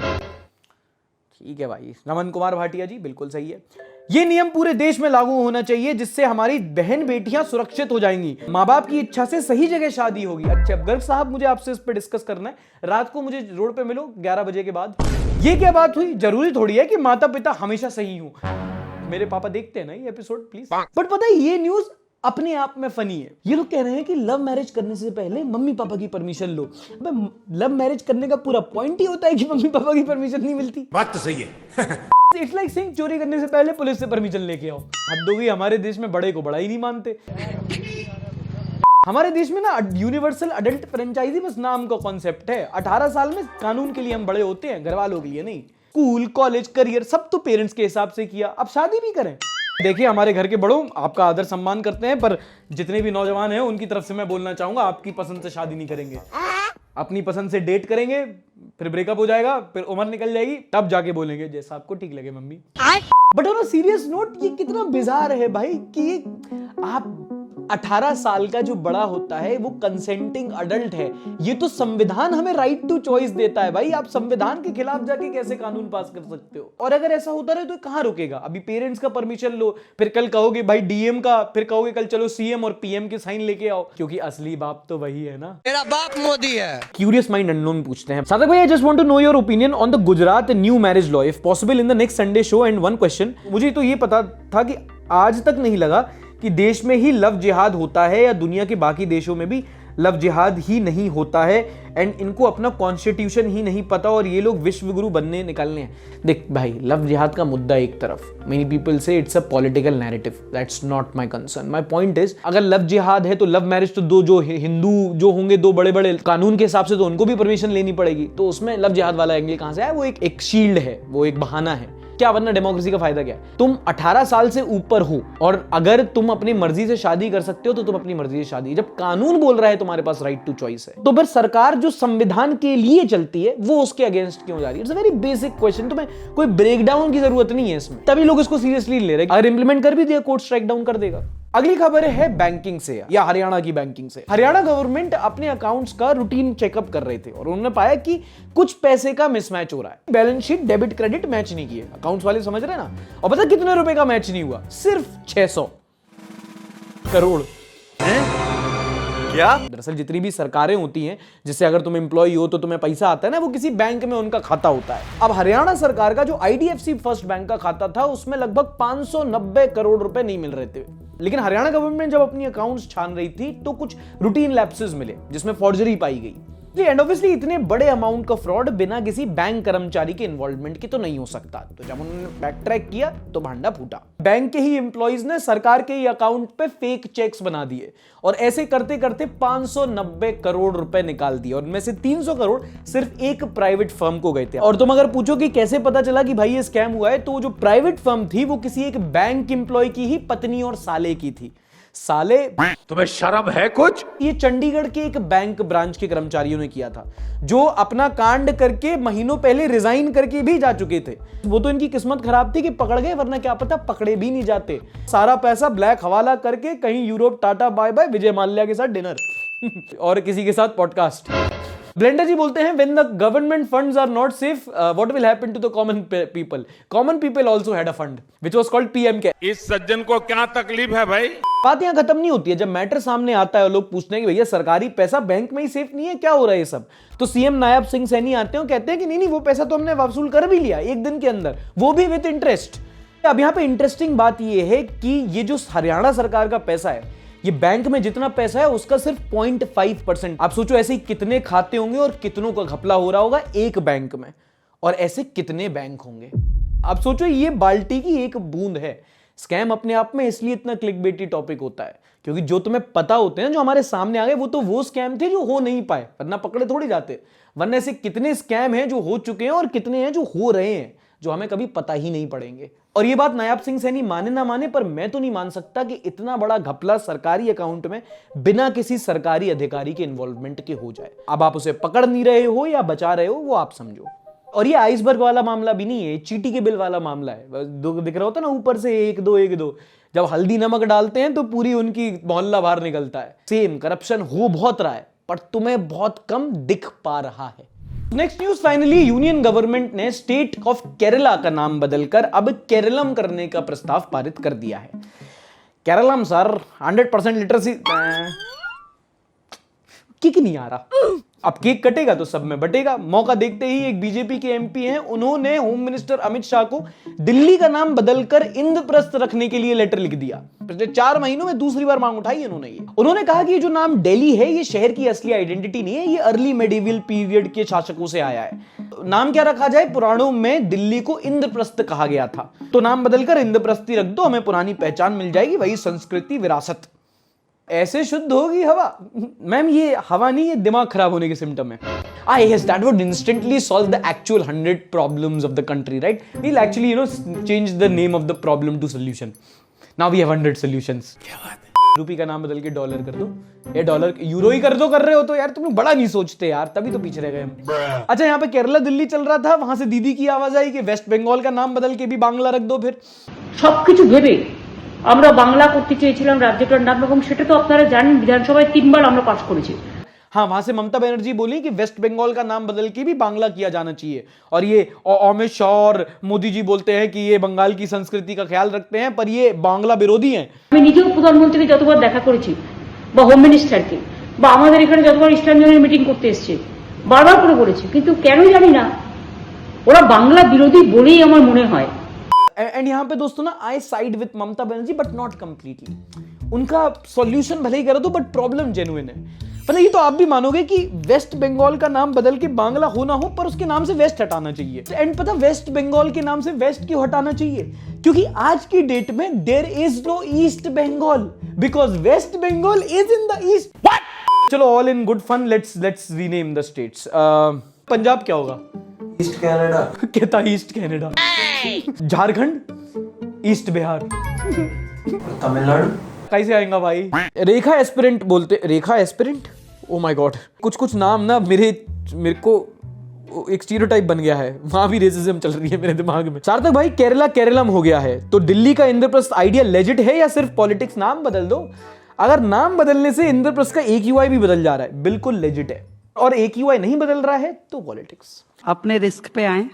ठीक है भाई, रमन कुमार भाटिया जी, बिल्कुल सही है। ये नियम पूरे देश में लागू होना चाहिए जिससे हमारी बहन बेटियां सुरक्षित हो जाएंगी। माँ बाप की इच्छा से सही जगह शादी होगी। अच्छा गर्ग साहब, मुझे आपसे इस पे डिस्कस करना है, रात को मुझे रोड पे मिलो 11 बजे के बाद। ये क्या बात हुई? जरूरी थोड़ी है कि माता पिता हमेशा सही हो। मेरे पापा देखते हैं ना ये एपिसोड, प्लीज। बट पता है ये न्यूज अपने आप में फनी है। ये लोग कह रहे हैं कि लव मैरिज करने से पहले मम्मी पापा की परमिशन लो। अबे लव मैरिज करने का पूरा पॉइंट ही होता है कि मम्मी पापा की परमिशन नहीं मिलती। बात तो सही है। इट्स लाइक सिंह चोरी करने से पहले पुलिस से परमिशन लेके आओ। हद हो गई, हमारे देश में बड़े को बड़ा ही नहीं मानते। हमारे देश में ना यूनिवर्सल अडल्ट फ्रेंचाइजी बस नाम का कॉन्सेप्ट है। 18 साल में कानून के लिए हम बड़े होते हैं, घर वालों के लिए नहीं। स्कूल, कॉलेज, करियर सब तो पेरेंट्स के हिसाब से किया, अब शादी भी करें। देखिए हमारे घर के बड़ों आपका आदर सम्मान करते हैं, पर जितने भी नौजवान हैं उनकी तरफ से मैं बोलना चाहूंगा आपकी पसंद से शादी नहीं करेंगे, अपनी पसंद से डेट करेंगे, फिर ब्रेकअप हो जाएगा, फिर उम्र निकल जाएगी, तब जाके बोलेंगे जैसा आपको ठीक लगे mummy. But on a serious note, ये कितना बिजार है भाई कि आप 18 साल का जो बड़ा होता है वो कंसेंटिंग अडल्ट है। ये तो संविधान हमें राइट टू चॉइस देता है भाई। आप संविधान के खिलाफ जाके कैसे कानून पास कर सकते हो? और अगर ऐसा होता रहे तो कहां रुकेगा? अभी पेरेंट्स का परमिशन लो, फिर कल कहोगे भाई डीएम का, फिर कहोगे कल चलो सीएम और पीएम के साइन लेके आओ, क्योंकि असली बाप तो वही है ना। मेरा बाप मोदी है। क्यूरियस माइंड अननोन पूछते हैं, सादक भाई I just want to know your opinion on the Gujarat new marriage law, if possible in the next Sunday show. And one question, मुझे तो ये पता था कि आज तक नहीं लगा कि देश में ही लव जिहाद होता है या दुनिया के बाकी देशों में भी लव जिहाद ही नहीं होता है एंड इनको अपना कॉन्स्टिट्यूशन ही नहीं पता और ये लोग विश्व गुरु बनने निकलने हैं। देख भाई, लव जिहाद का मुद्दा एक तरफ, मेनी पीपल से it's a political narrative, that's not my concern. My point is, अगर लव जिहाद है तो लव मैरिज तो दो जो हिंदू जो होंगे, दो बड़े बड़े कानून के हिसाब से तो उनको भी परमिशन लेनी पड़ेगी, तो उसमें लव जिहाद वाला एंगल कहां से आया? वो एक शील्ड है, वो एक बहाना है क्या, वरना डेमोक्रेसी का फायदा क्या है? तुम 18 साल से ऊपर हो और अगर तुम अपनी मर्जी से शादी कर सकते हो तो तुम अपनी मर्जी से शादी, जब कानून बोल रहा है तुम्हारे पास राइट टू चॉइस है, तो फिर सरकार जो संविधान के लिए चलती है वो उसके अगेंस्ट क्यों जा रही है? It's a very basic question. तुम्हें कोई ब्रेकडाउन की जरूरत नहीं है इसमें, तभी लोग इसको सीरियसली ले रहे हैं। अगर इंप्लीमेंट कर भी दिया, कोर्ट स्ट्राइक डाउन कर देगा। अगली खबर है बैंकिंग से, या हरियाणा की बैंकिंग से। हरियाणा गवर्नमेंट अपने अकाउंट्स का रूटीन चेकअप कर रहे थे और उन्होंने पाया कि कुछ पैसे का मिसमैच हो रहा है। Balance sheet debit credit match नहीं किए, अकाउंट्स वाले समझ रहे ना। और पता कितने रुपए का मैच नहीं हुआ? सिर्फ 600 करोड़। क्या? दरअसल जितनी भी सरकारें होती हैं, जिससे अगर तुम एम्प्लॉय हो तो तुम्हें पैसा आता है ना, वो किसी बैंक में उनका खाता होता है। अब हरियाणा सरकार का जो IDFC फर्स्ट बैंक का खाता था, उसमें लगभग 590 करोड़ रुपए नहीं मिल रहे थे। लेकिन हरियाणा गवर्नमेंट जब अपनी अकाउंट्स छान रही थी तो कुछ रूटीन लैप्सेस मिले जिसमें फॉर्जरी पाई गई। एंड ऑब्वियसली इतने बड़े अमाउंट का फ्रॉड बिना किसी बैंक कर्मचारी के इन्वॉल्वमेंट की तो नहीं हो सकता। तो जब उन्होंने बैक ट्रैक किया तो भांडा फूटा। बैंक के ही एम्प्लॉइज ने सरकार के ही अकाउंट पे फेक चेक्स बना दिए और ऐसे करते करते 590 करोड़ रुपए निकाल दिए और उनमें से 300 करोड़ सिर्फ एक प्राइवेट फर्म को गए थे। और तुम अगर पूछो कि कैसे पता चला कि भाई ये स्कैम हुआ है, तो जो प्राइवेट फर्म थी वो किसी एक बैंक एम्प्लॉय की ही पत्नी और साले की थी। साले, तुम्हें शर्म है कुछ? ये चंडीगढ़ के एक बैंक ब्रांच के कर्मचारियों ने किया था, जो अपना कांड करके महीनों पहले रिजाइन करके भी जा चुके थे। वो तो इनकी किस्मत खराब थी कि पकड़ गए, वरना क्या पता पकड़े भी नहीं जाते। सारा पैसा ब्लैक हवाला करके कहीं Europe, tata bye bye, Vijay Mallya के साथ डिनर और किसी के साथ पॉडकास्ट। ब्लेंडर जी बोलते हैं, when the government funds are not safe, what will happen to the common people? Common people also had a fund, which was called PM care. इस सज्जन को क्या तकलीफ है भाई? बात यहाँ खत्म नहीं होती है। जब मैटर सामने आता है और लोग पूछते हैं कि भैया सरकारी पैसा बैंक में ही सेफ नहीं है, क्या हो रहा है ये सब, तो सीएम नायब सिंह सैनी आते हैं, कहते हैं कि नहीं वो पैसा तो हमने वसूल कर भी लिया एक दिन के अंदर, वो भी विद इंटरेस्ट। अब यहाँ पे इंटरेस्टिंग बात ये है कि ये जो हरियाणा सरकार का पैसा है, ये बैंक में जितना पैसा है उसका सिर्फ 0.5%। आप सोचो ऐसे कितने खाते होंगे और कितनों का घपला हो रहा होगा एक बैंक में, और ऐसे कितने बैंक होंगे। आप सोचो ये बाल्टी की एक बूंद है। स्कैम अपने आप में इसलिए इतना क्लिकबेटी टॉपिक होता है क्योंकि जो तुम्हें पता होते हैं, जो हमारे सामने आ गए, वो तो वो स्कैम थे जो हो नहीं पाए, वरना पकड़े थोड़ी जाते। वरना ऐसे कितने स्कैम हैं जो हो चुके हैं और कितने हैं जो हो रहे हैं, जो हमें कभी पता ही नहीं पड़ेंगे। और ये बात नायब सिंह सैनी माने ना माने, पर मैं तो नहीं मान सकता कि इतना बड़ा घपला सरकारी अकाउंट में बिना किसी सरकारी अधिकारी के इन्वॉल्वमेंट के हो जाए। अब आप उसे पकड़ नहीं रहे हो या बचा रहे हो, वो आप समझो। और ये आइसबर्ग वाला मामला भी नहीं है, चीटी के बिल वाला मामला है। दिख रहा होता ना ऊपर से 1-2 जब हल्दी नमक डालते हैं तो पूरी उनकी मोहल्ला बाहर निकलता है। सेम करप्शन हो बहुत रहा है, पर तुम्हें बहुत कम दिख पा रहा है। Next news, finally union government ने स्टेट ऑफ केरला का नाम बदलकर अब केरलम करने का प्रस्ताव पारित कर दिया है। केरलम सर 100% लिटरेसी किक नहीं आ रहा। अब केक कटेगा तो सब में बटेगा। मौका देखते ही एक बीजेपी के एमपी हैं, उन्होंने होम मिनिस्टर अमित शाह को दिल्ली का नाम बदलकर इंद्रप्रस्थ रखने के लिए लेटर लिख दिया। पिछले 4 महीनों में दूसरी बार मांग उठाई इन्होंने। उन्होंने कहा कि ये जो नाम दिल्ली है, ये शहर की असली आइडेंटिटी नहीं है, ये अर्ली मेडिवल पीरियड के शासकों से आया है। नाम क्या रखा जाए? पुराणों में दिल्ली को इंद्रप्रस्थ कहा गया था, तो नाम बदलकर इंद्रप्रस्थी रख दो, हमें पुरानी पहचान मिल जाएगी, वही संस्कृति विरासत। ऐसे शुद्ध होगी हवा। मैम ये हवा नहीं, ये दिमाग खराब होने के सिम्टम है। Yes, that would instantly solve the actual 100 problems of the country, right? We'll actually, change the name of the problem to solution. Now we have 100 solutions. क्या बात है? रूपी का नाम बदल के डॉलर कर दो, या डॉलर यूरो ही कर रहे हो तो यार तुम बड़ा नहीं सोचते यार, तभी तो पीछे रह गए हम। अच्छा, यहाँ पे केरला दिल्ली चल रहा था, वहां से दीदी की आवाज आई कि वेस्ट बंगाल का नाम बदल के भी बांग्ला रख दो। फिर সবকিছু ভেবে আমরা বাংলা করতে চেয়েছিলাম রাজ্যটার নাম, এবং সেটা তো আপনারা জানেন বিধানসভায় 3 বার আমরা পাস করেছি। हाँ, वहां से ममता बनर्जी बोली कि वेस्ट बंगाल का नाम बदल के भी बांग्ला किया जाना चाहिए। और ये अमित शाह और मोदी जी बोलते हैं कि ये बंगाल की संस्कृति का ख्याल रखते हैं, पर ये बांग्ला विरोधी हैं। আমি নিজেও প্রধানমন্ত্রীকে যতবার দেখা করেছি বা হোম মিনিস্টারকে বা আমাদের এখানে যতবার ইস্টার্ন জোনের মিটিং করতে এসেছে, বারবার করে বলেছি, কিন্তু কেন জানি না ওরা বাংলা বিরোধী বলেই আমার মনে হয়। एंड यहाँ पे दोस्तों ना, I side with Mamata Banerjee but not completely. उनका सॉल्यूशन भले ही करो तो, बट प्रॉब्लम जेन्युइन है। मतलब ये तो आप भी मानोगे कि वेस्ट बंगाल का नाम बदल के बांग्ला हो ना हो, पर उसके नाम से वेस्ट हटाना चाहिए। एंड पता वेस्ट बंगाल के नाम से वेस्ट क्यों हटाना चाहिए? क्योंकि आज की डेट में there is no east Bengal, because west Bengal is in the east. चलो all in good fun, let's rename the states. Punjab क्या होगा? East Canada. कहता east Canada. Jharkhand east Bihar. Tamil Nadu कैसे आएगा भाई? रेखा एस्पिरेंट बोलते, Rekha aspirant, oh my God. कुछ नाम ना मेरे को एक स्टीरियोटाइप बन गया है, वहां भी रेसिज्म चल रही है मेरे दिमाग में। सार्थक भाई केरलम हो गया है, तो दिल्ली का इंद्रप्रस्थ आइडिया लेजिट है या सिर्फ पॉलिटिक्स? नाम बदल दो। अगर नाम बदलने से इंद्रप्रस्थ का AQI भी बदल जा रहा है, बिल्कुल लेजिट है। और AQI नहीं बदल रहा है तो पॉलिटिक्स। अपने रिस्क पे आए।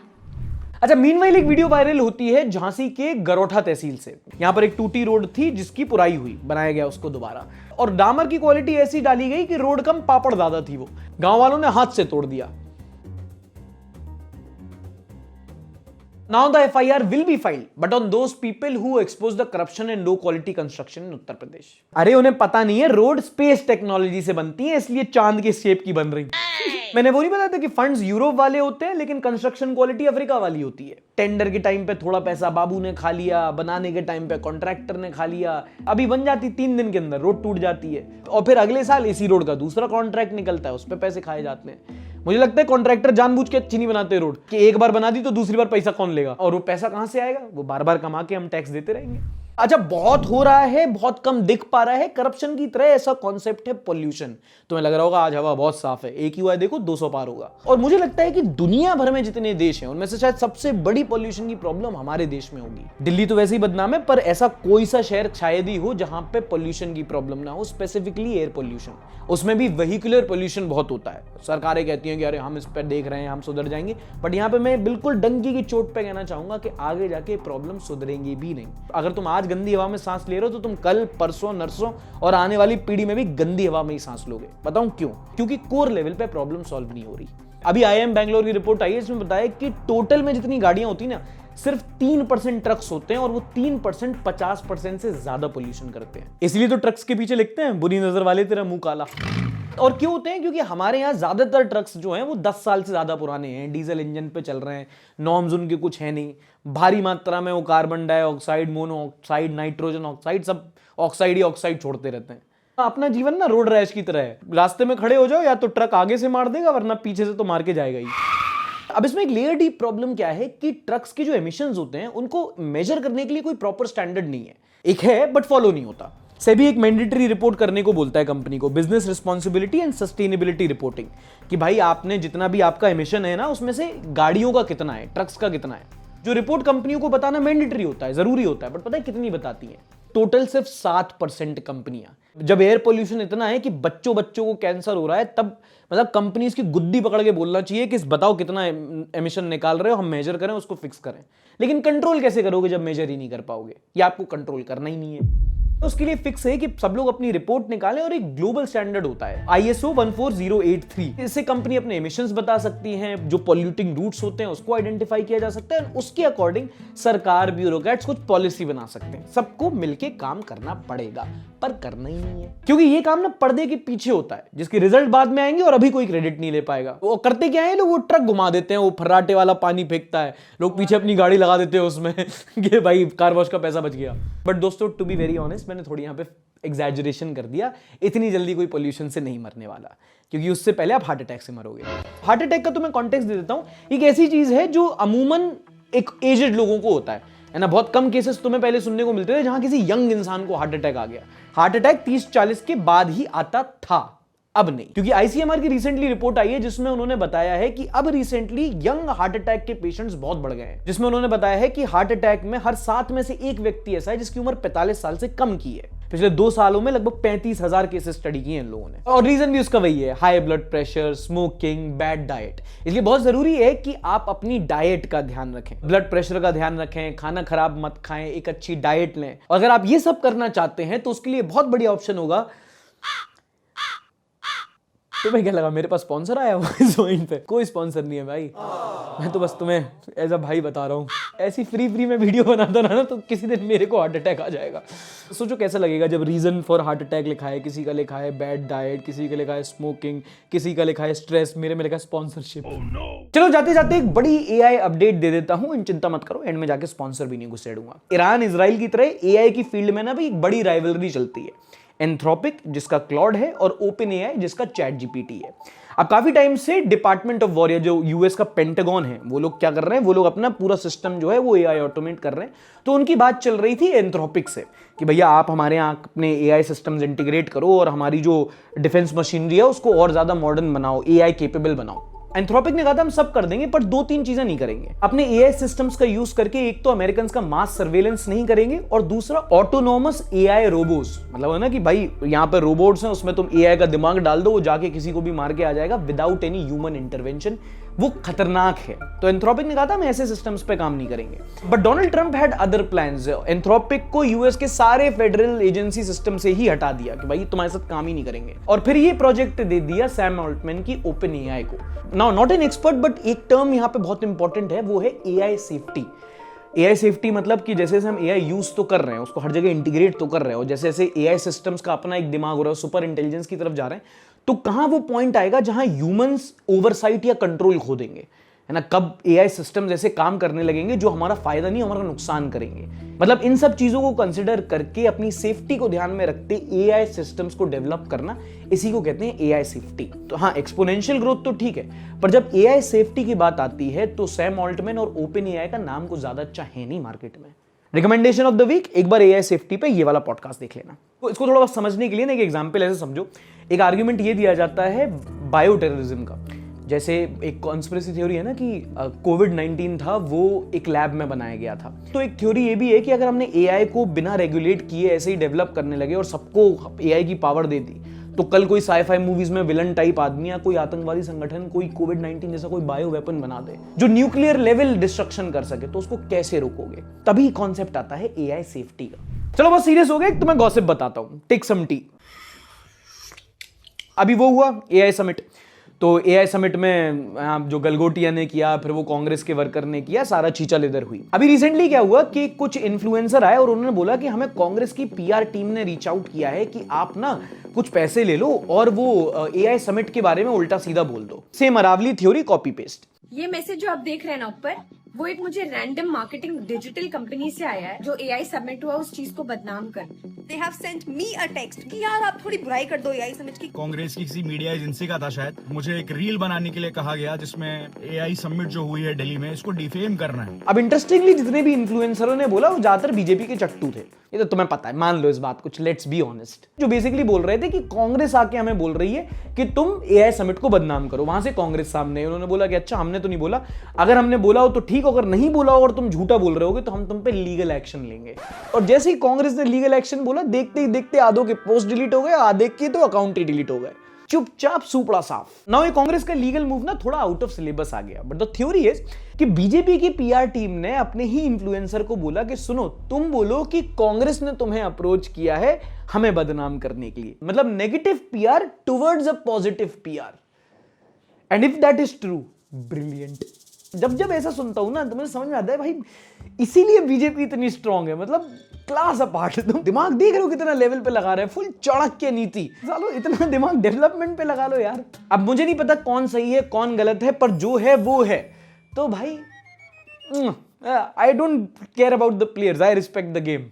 अच्छा, मीनवाइल एक वीडियो वायरल होती है झांसी के गरोठा तहसील से। यहां पर एक टूटी रोड थी जिसकी पुराई हुई, बनाया गया उसको दोबारा, और डामर की क्वालिटी ऐसी डाली गई कि रोड कम पापड़ ज्यादा थी। वो गांव वालों ने हाथ से तोड़ दिया। Now the FIR will be filed, but on those people who expose the corruption and low quality construction in Uttar Pradesh. अरे उन्हें पता नहीं है रोड स्पेस टेक्नोलॉजी से बनती है, इसलिए चांद के शेप की बन रही। मैंने वो नहीं बताया था कि फंड्स यूरोप वाले होते हैं लेकिन कंस्ट्रक्शन क्वालिटी अफ्रीका वाली होती है। टेंडर के टाइम पे थोड़ा पैसा बाबू ने खा लिया, बनाने के टाइम पे कॉन्ट्रैक्टर ने खा लिया। अभी बन जाती 3 दिन के अंदर, रोड टूट जाती है, और फिर अगले साल इसी रोड का दूसरा कॉन्ट्रैक्ट निकलता है, उस पर पैसे खाए जाते हैं। मुझे लगता है कॉन्ट्रैक्टर जानबूझ के अच्छी नहीं बनाते रोड, कि एक बार बना दी तो दूसरी बार पैसा कौन लेगा, और वो पैसा कहां से आएगा? वो बार बार कमा के हम टैक्स देते रहेंगे। अच्छा, बहुत हो रहा है, बहुत कम दिख पा रहा है करप्शन की तरह। ऐसा कॉन्सेप्ट है पॉल्यूशन। तुम्हें लग रहा होगा आज हवा बहुत साफ है, AQI देखो 200 पार होगा। और मुझे लगता है कि दुनिया भर में जितने देश हैं उनमें से शायद सबसे बड़ी पॉल्यूशन की प्रॉब्लम हमारे देश में होगी। दिल्ली तो वैसे ही बदनाम है, पर ऐसा कोई सा शहर शायद ही हो जहां पे पॉल्यूशन की प्रॉब्लम ना हो, स्पेसिफिकली एयर पॉल्यूशन। उसमें भी व्हीकुलर पॉल्यूशन बहुत होता है। सरकारें कहती हैं कि अरे हम इस पर देख रहे हैं, हम सुधर जाएंगे, बट यहाँ पे मैं बिल्कुल डंकी की चोट पे कहना चाहूंगा कि आगे जाके प्रॉब्लम सुधरेंगी भी नहीं। अगर तुम आज गंदी हवा में सांस ले रहे हो तो तुम कल, परसों, नरसों और आने वाली पीढ़ी में भी गंदी हवा में ही सांस लोगे। बताऊं क्यों? क्योंकि कोर लेवल पे प्रॉब्लम सॉल्व नहीं हो रही। अभी IIM बैंगलोर की रिपोर्ट आई है, इसमें बताया कि टोटल में जितनी गाड़ियां होती ना, सिर्फ 3% ट्रक्स होते हैं, और वो 3% 50% से ज्यादा पोल्यूशन करते हैं। इसलिए तो ट्रक्स के पीछे लिखते हैं बुरी नजर वाले तेरा मुंह काला। और क्यों होते हैं? क्योंकि हमारे यहाँ ज्यादातर ट्रक्स जो हैं वो 10 साल से ज्यादा पुराने हैं, डीजल इंजन पे चल रहे हैं, नॉर्म्स उनके कुछ है नहीं, भारी मात्रा में वो carbon dioxide, monoxide, nitrogen oxide, सब ऑक्साइड ही ऑक्साइड छोड़ते रहते हैं। अपना जीवन ना रोड रैश की तरह है, रास्ते में खड़े हो जाओ या तो ट्रक आगे से मार देगा, वरना पीछे से तो मार के जाएगा ही। अब इसमें एक लेयर डीप प्रॉब्लम क्या है कि ट्रक्स के जो एमिशंस होते हैं उनको मेजर करने के लिए कोई प्रॉपर स्टैंडर्ड नहीं है। एक है बट फॉलो नहीं होता। सेबी एक मैंडेटरी रिपोर्ट करने को बोलता है कंपनी को, business responsibility and sustainability reporting, कि भाई आपने जितना भी आपका एमिशन है ना, उसमें से गाड़ियों का कितना है, ट्रक्स का कितना है। जो रिपोर्ट कंपनियों को बताना मैंडेटरी होता है, जरूरी होता है, बट पता है कितनी बताती है? टोटल सिर्फ 7% कंपनियां। जब एयर पोल्यूशन इतना है कि बच्चों को कैंसर हो रहा है, तब मतलब कंपनीज की गुद्दी पकड़ के बोलना चाहिए कि बताओ कितना एमिशन निकाल रहे हो, हम मेजर करें, उसको फिक्स करें। लेकिन कंट्रोल कैसे करोगे जब मेजर ही नहीं कर पाओगे? या आपको कंट्रोल करना ही नहीं है। तो उसके लिए फिक्स है कि सब लोग अपनी रिपोर्ट निकालें, और एक ग्लोबल स्टैंडर्ड होता है ISO 14083। इससे कंपनी अपने एमिशंस बता सकती हैं, जो पॉल्यूटिंग रूट्स होते हैं उसको आइडेंटिफाई किया जा सकता है, और उसके अकॉर्डिंग सरकार, ब्यूरोक्रेट्स कुछ पॉलिसी बना सकते हैं। सबको मिलके काम करना पड़ेगा, पर करना ही नहीं है, क्योंकि ये काम ना पर्दे के पीछे होता है, जिसके रिजल्ट बाद में आएंगे और अभी कोई क्रेडिट नहीं ले पाएगा। वो करते क्या है लोग? वो ट्रक घुमा देते हैं, वो फर्राटे वाला पानी फेंकता है, लोग पीछे अपनी गाड़ी लगा देते हैं उसमें कि भाई कार वॉश का पैसा बच गया। बट दोस्तों, टू बी वेरी ऑनेस्ट, मैंने थोड़ी यहाँ पे एग्जैजरेशन कर दिया। इतनी जल्दी कोई पोल्यूशन से नहीं मरने वाला, क्योंकि उससे पहले आप हार्ट अटैक से मरोगे। हार्ट अटैक का तो मैं कॉन्टेक्स्ट दे देता हूं। एक ऐसी चीज है जो अमूमन एक एजेड लोगों को होता है ना। बहुत कम केसेस तुम्हें पहले सुनने को मिलते थे जहां किसी यंग इंसान को हार्ट अटैक आ गया। हार्ट अटैक 30-40 के बाद ही आता था, अब नहीं, क्योंकि ICMR की रिसेंटली रिपोर्ट आई है जिसमें उन्होंने बताया है कि अब रिसेंटली यंग हार्ट अटैक के पेशेंट्स बहुत बढ़ गए हैं। जिसमें उन्होंने बताया है कि हार्ट अटैक में हर 7 में से 1 व्यक्ति ऐसा है जिसकी उम्र 45 साल से कम की है। पिछले 2 सालों में लगभग 35,000 केसेस स्टडी किए इन लोगों ने, और रीजन भी उसका वही है, high blood pressure, smoking, bad diet. इसलिए बहुत जरूरी है कि आप अपनी डाइट का ध्यान रखें, ब्लड प्रेशर का ध्यान रखें, खाना खराब मत खाएं, एक अच्छी डाइट लें। अगर आप ये सब करना चाहते हैं तो उसके लिए बहुत बढ़िया ऑप्शन होगा तुम्हें क्या लगा मेरे पास स्पॉन्सर आया हुआ इस पॉइंट पे? कोई स्पॉन्सर नहीं है भाई, मैं तो बस तुम्हें एज अ भाई बता रहा हूँ। ऐसी फ्री में वीडियो बनाता ना तो किसी दिन मेरे को हार्ट अटैक आ जाएगा। सोचो कैसा लगेगा जब रीजन फॉर हार्ट अटैक लिखा है, किसी का लिखा है बैड डाइट, किसी का लिखा है स्मोकिंग, किसी का लिखा है स्ट्रेस, मेरे में लिखा है स्पॉन्सरशिप। चलो जाते जाते एक बड़ी एआई अपडेट दे देता हूं, इन चिंता मत करो, एंड में जाके स्पॉन्सर भी नहीं घुसेड़ूंगा। ईरान इजराइल की तरह एआई की फील्ड में ना भी एक बड़ी राइवलरी चलती है। एंथ्रोपिक जिसका क्लॉड है और ओपन एआई जिसका चैट जीपीटी है। अब काफी टाइम से डिपार्टमेंट ऑफ वॉर, जो यूएस का पेंटागन है, वो लोग क्या कर रहे हैं, वो लोग अपना पूरा सिस्टम जो है वो एआई ऑटोमेट कर रहे हैं। तो उनकी बात चल रही थी एंथ्रोपिक से कि भैया आप हमारे यहाँ अपने एआई सिस्टम्स इंटीग्रेट करो और हमारी जो डिफेंस मशीनरी है उसको और ज्यादा मॉडर्न बनाओ, एआई केपेबल बनाओ। एंथ्रोपिक ने कहा था हम सब कर देंगे पर 2-3 चीजें नहीं करेंगे। अपने एआई सिस्टम्स का यूज करके एक तो अमेरिकन का मास सर्वेलेंस नहीं करेंगे और दूसरा ऑटोनोमस एआई रोबोट्स, मतलब है ना कि भाई यहाँ पे रोबोट्स हैं, उसमें तुम एआई का दिमाग डाल दो, वो जाके किसी को भी मार के आ जाएगा विदाउट एनी ह्यूमन इंटरवेंशन। वो खतरनाक है। तो एंथ्रोपिक ने कहा था हम ऐसे सिस्टम्स पे काम नहीं करेंगे। But Donald Trump had other plans. Anthropic को यूएस के सारे फेडरल एजेंसी सिस्टम से ही हटा दिया कि भाई तुम्हारे साथ काम ही नहीं करेंगे, और फिर ये प्रोजेक्ट दे दिया सैम ऑल्टमैन की ओपन एआई को। Now not an expert but एक टर्म यहाँ पे बहुत इंपॉर्टेंट है, वो है एआई सेफ्टी। एआई सेफ्टी मतलब कि जैसे जैसे हम एआई यूज तो कर रहे हैं, उसको हर जगह इंटीग्रेट तो कर रहे हैं, और जैसे जैसे एआई सिस्टम्स का अपना एक दिमाग हो रहा है, सुपर इंटेलिजेंस की तरफ जा रहे हैं, तो कहां वो पॉइंट आएगा जहां ह्यूमंस ओवरसाइट या कंट्रोल खो देंगे, है ना? कब एआई सिस्टम्स ऐसे काम करने लगेंगे जो हमारा फायदा नहीं हमारा नुकसान करेंगे। मतलब इन सब चीजों को कंसिडर करके अपनी सेफ्टी को ध्यान में रखते एआई सिस्टम्स को डेवलप करना, इसी को कहते हैं एआई सेफ्टी। तो हाँ, एक्सपोनेंशियल ग्रोथ तो ठीक है, पर जब एआई सेफ्टी की बात आती है तो सैम ऑल्टमैन और ओपन एआई का नाम को ज्यादा अच्छा है नहीं मार्केट में। रिकमेंडेशन ऑफ द वीक, एक बार एआई सेफ्टी पे ये वाला पॉडकास्ट देख लेना। तो इसको थोड़ा बहुत समझने के लिए ना एक एग्जांपल ऐसे समझो। एक आर्ग्यूमेंट ये दिया जाता है बायो टेररिज्म का। जैसे एक कॉन्स्पिरेसी थ्योरी है ना कि कोविड-19 था वो एक लैब में बनाया गया था। तो एक थ्योरी ये भी है कि अगर हमने एआई को बिना रेगुलेट किए ऐसे ही डेवलप करने लगे और सबको एआई की पावर दे दी, तो कल कोई साई-फाई मूवीज में विलन टाइप आदमी या कोई आतंकवादी संगठन कोई कोविड-19 जैसा कोई बायो वेपन बना दे जो न्यूक्लियर लेवल डिस्ट्रक्शन कर सके, तो उसको कैसे रोकोगे? तभी कॉन्सेप्ट आता है एआई सेफ्टी का। चलो बस सीरियस हो गए, तो मैं गॉसिप बताता हूं। Take some tea. अभी वो हुआ एआई समिट, तो एआई समिट में जो गलगोटिया ने किया, फिर वो कांग्रेस के वर्कर ने किया, सारा चीचा लेदर हुई। अभी रिसेंटली क्या हुआ कि कुछ इन्फ्लुएंसर आए और उन्होंने बोला कि हमें कांग्रेस की पीआर टीम ने रीच आउट किया है कि आप ना कुछ पैसे ले लो और वो एआई समिट के बारे में उल्टा सीधा बोल दो। Same Aravalli theory copy paste. ये मैसेज जो आप देख रहे हैं ना ऊपर, वो एक मुझे रैंडम मार्केटिंग डिजिटल कंपनी से आया है जो एआई समिट हुआ उस चीज को बदनाम कर। They have sent me a text कि यार आप थोड़ी बुराई कर दो एआई समिट की। कांग्रेस की किसी मीडिया एजेंसी का था शायद, मुझे एक रील बनाने के लिए कहा गया जिसमें एआई समिट जो हुई है दिल्ली में इसको डिफेम करना है। अब इंटरेस्टिंगली जितने भी इन्फ्लुएंसरों ने बोला वो ज्यादातर बीजेपी के चट्टू थे। ये तो तुम्हें पता है, मान लो इस बात को, लेट्स बी ऑनेस्ट। जो बेसिकली बोल रहे थे कि कांग्रेस आके हमें बोल रही है कि तुम एआई समिट को बदनाम करो। वहां से कांग्रेस सामने, उन्होंने बोला कि अच्छा हमने तो नहीं बोला, अगर हमने बोला हो तो ठीक, अगर नहीं बोला हो और तुम झूठा बोल रहे होगे तो हम तुम पे लीगल एक्शन लेंगे। और जैसे ही कांग्रेस ने लीगल एक्शन बोला, देखते ही देखते आधों के पोस्ट डिलीट हो गए, आधे के तो अकाउंट ही डिलीट हो गए। चुपचाप सुपड़ा साफ। नाउ ये कांग्रेस का लीगल मूव ना थोड़ा आउट ऑफ सिलेबस आ गया, बट द थ्योरी इज कि बीजेपी की पीआर टीम ने अपने ही इन्फ्लुएंसर को बोला कि सुनो, तुम बोलो कि कांग्रेस ने तुम्हें अप्रोच किया है हमें बदनाम करने के लिए। मतलब negative PR towards a positive PR. And if that is true, brilliant. जब ऐसा सुनता हूं ना तो मुझे समझ में आता है भाई इसीलिए बीजेपी इतनी स्ट्रांग है। मतलब क्लास अपार्ट। तुम दिमाग देख रहे हो कितना लेवल पे लगा रहे हैं, फुल चाणक्य नीति। सालो इतना दिमाग डेवलपमेंट पे लगा लो यार। अब मुझे नहीं पता कौन सही है कौन गलत है, पर जो है वो है। तो भाई I don't care about the players, I respect the game.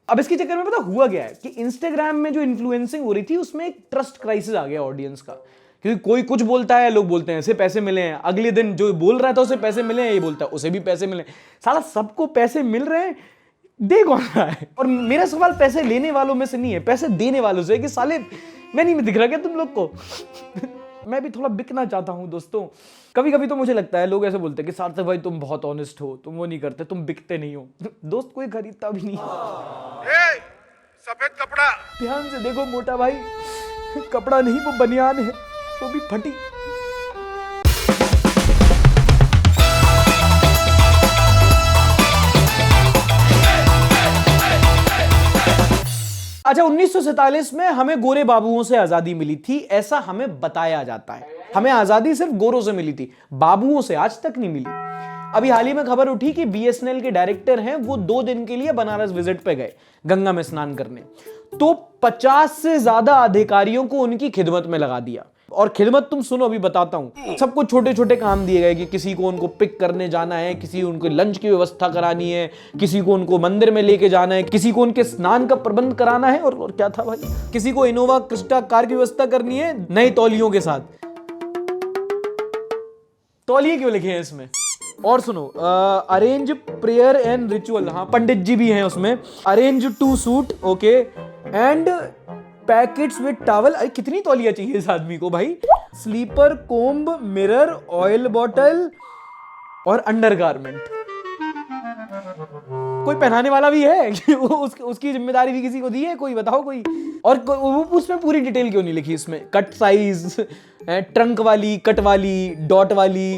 अब इसके चक्कर में पता हुआ गया है कि इंस्टाग्राम में जो इन्फ्लुएंसिंग हो रही थी उसमें एक ट्रस्ट क्राइसिस आ गया ऑडियंस का, क्योंकि कोई कुछ बोलता है, लोग बोलते हैं इसे पैसे मिले हैं, अगले दिन जो बोल रहा था उसे पैसे मिले हैं, ये बोलता है उसे भी पैसे मिले। साला सबको पैसे मिल रहे हैं, दे कौन रहा है? और मेरा सवाल पैसे लेने वालों में से नहीं है, पैसे देने वालों से, कि साले मैं नहीं दिख रहा क्या तुम लोग को? मैं भी थोड़ा बिकना चाहता हूं दोस्तों। कभी कभी तो मुझे लगता है लोग ऐसे बोलते हैं कि सार्थक भाई तुम बहुत ऑनेस्ट हो, तुम वो नहीं करते, तुम बिकते नहीं हो। दोस्त कोई खरीदता भी नहीं। सफेद कपड़ा ध्यान से देखो मोटा भाई, कपड़ा नहीं वो बनियान है, वो भी फटी। अच्छा, 1947 में हमें गोरे बाबुओं से आजादी मिली थी, ऐसा हमें बताया जाता है। हमें आजादी सिर्फ गोरों से मिली थी, बाबुओं से आज तक नहीं मिली। अभी हाल ही में खबर उठी कि बीएसएनएल के डायरेक्टर हैं, वो 2 दिन के लिए बनारस विजिट पे गए गंगा में स्नान करने, तो 50 से ज्यादा अधिकारियों को उनकी खिदमत में लगा दिया। और खिदमत तुम सुनो, अभी बताता हूं। सबको छोटे छोटे काम दिए गए कि किसी को उनको पिक करने जाना है, किसी को उनको लंच की व्यवस्था करानी है, किसी को उनको मंदिर में लेके जाना है, किसी को उनके स्नान का प्रबंध कराना है, और क्या था भाई, किसी को इनोवा क्रिस्टा कार की व्यवस्था करनी है नए तौलियों के साथ। तौलिए क्यों लिखे हैं इसमें? और सुनो, अरेंज प्रेयर एंड रिचुअल, हाँ पंडित जी भी हैं उसमें। Arrange to suit, okay, and packets with towel. अरे कितनी तौलिया चाहिए इस आदमी को भाई। Slipper, comb, mirror, oil bottle और अंडरगारमेंट। कोई पहनाने वाला भी है कि उसकी जिम्मेदारी भी किसी को दी है? कोई बताओ कोई। और उसमें पूरी डिटेल क्यों नहीं लिखी इसमें? कट साइज, ट्रंक वाली, कट वाली, डॉट वाली,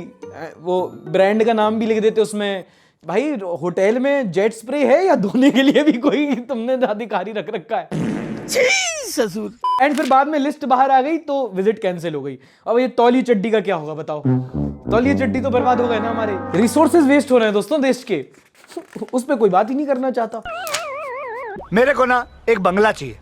वो ब्रांड का नाम भी लिख देते उसमें। भाई होटल में जेट स्प्रे है या धोने के लिए भी कोई तुमने अधिकारी रख रखा है? ससुर। एंड फिर बाद में लिस्ट बाहर आ गई तो विजिट कैंसिल हो गई। अब ये तौली चड्डी का क्या होगा बताओ? तौली चड्डी तो बर्बाद हो गए ना, हमारे रिसोर्सेज वेस्ट हो रहे हैं दोस्तों देश के। उस पे कोई बात ही नहीं करना चाहता। मेरे को ना एक बंगला चाहिए,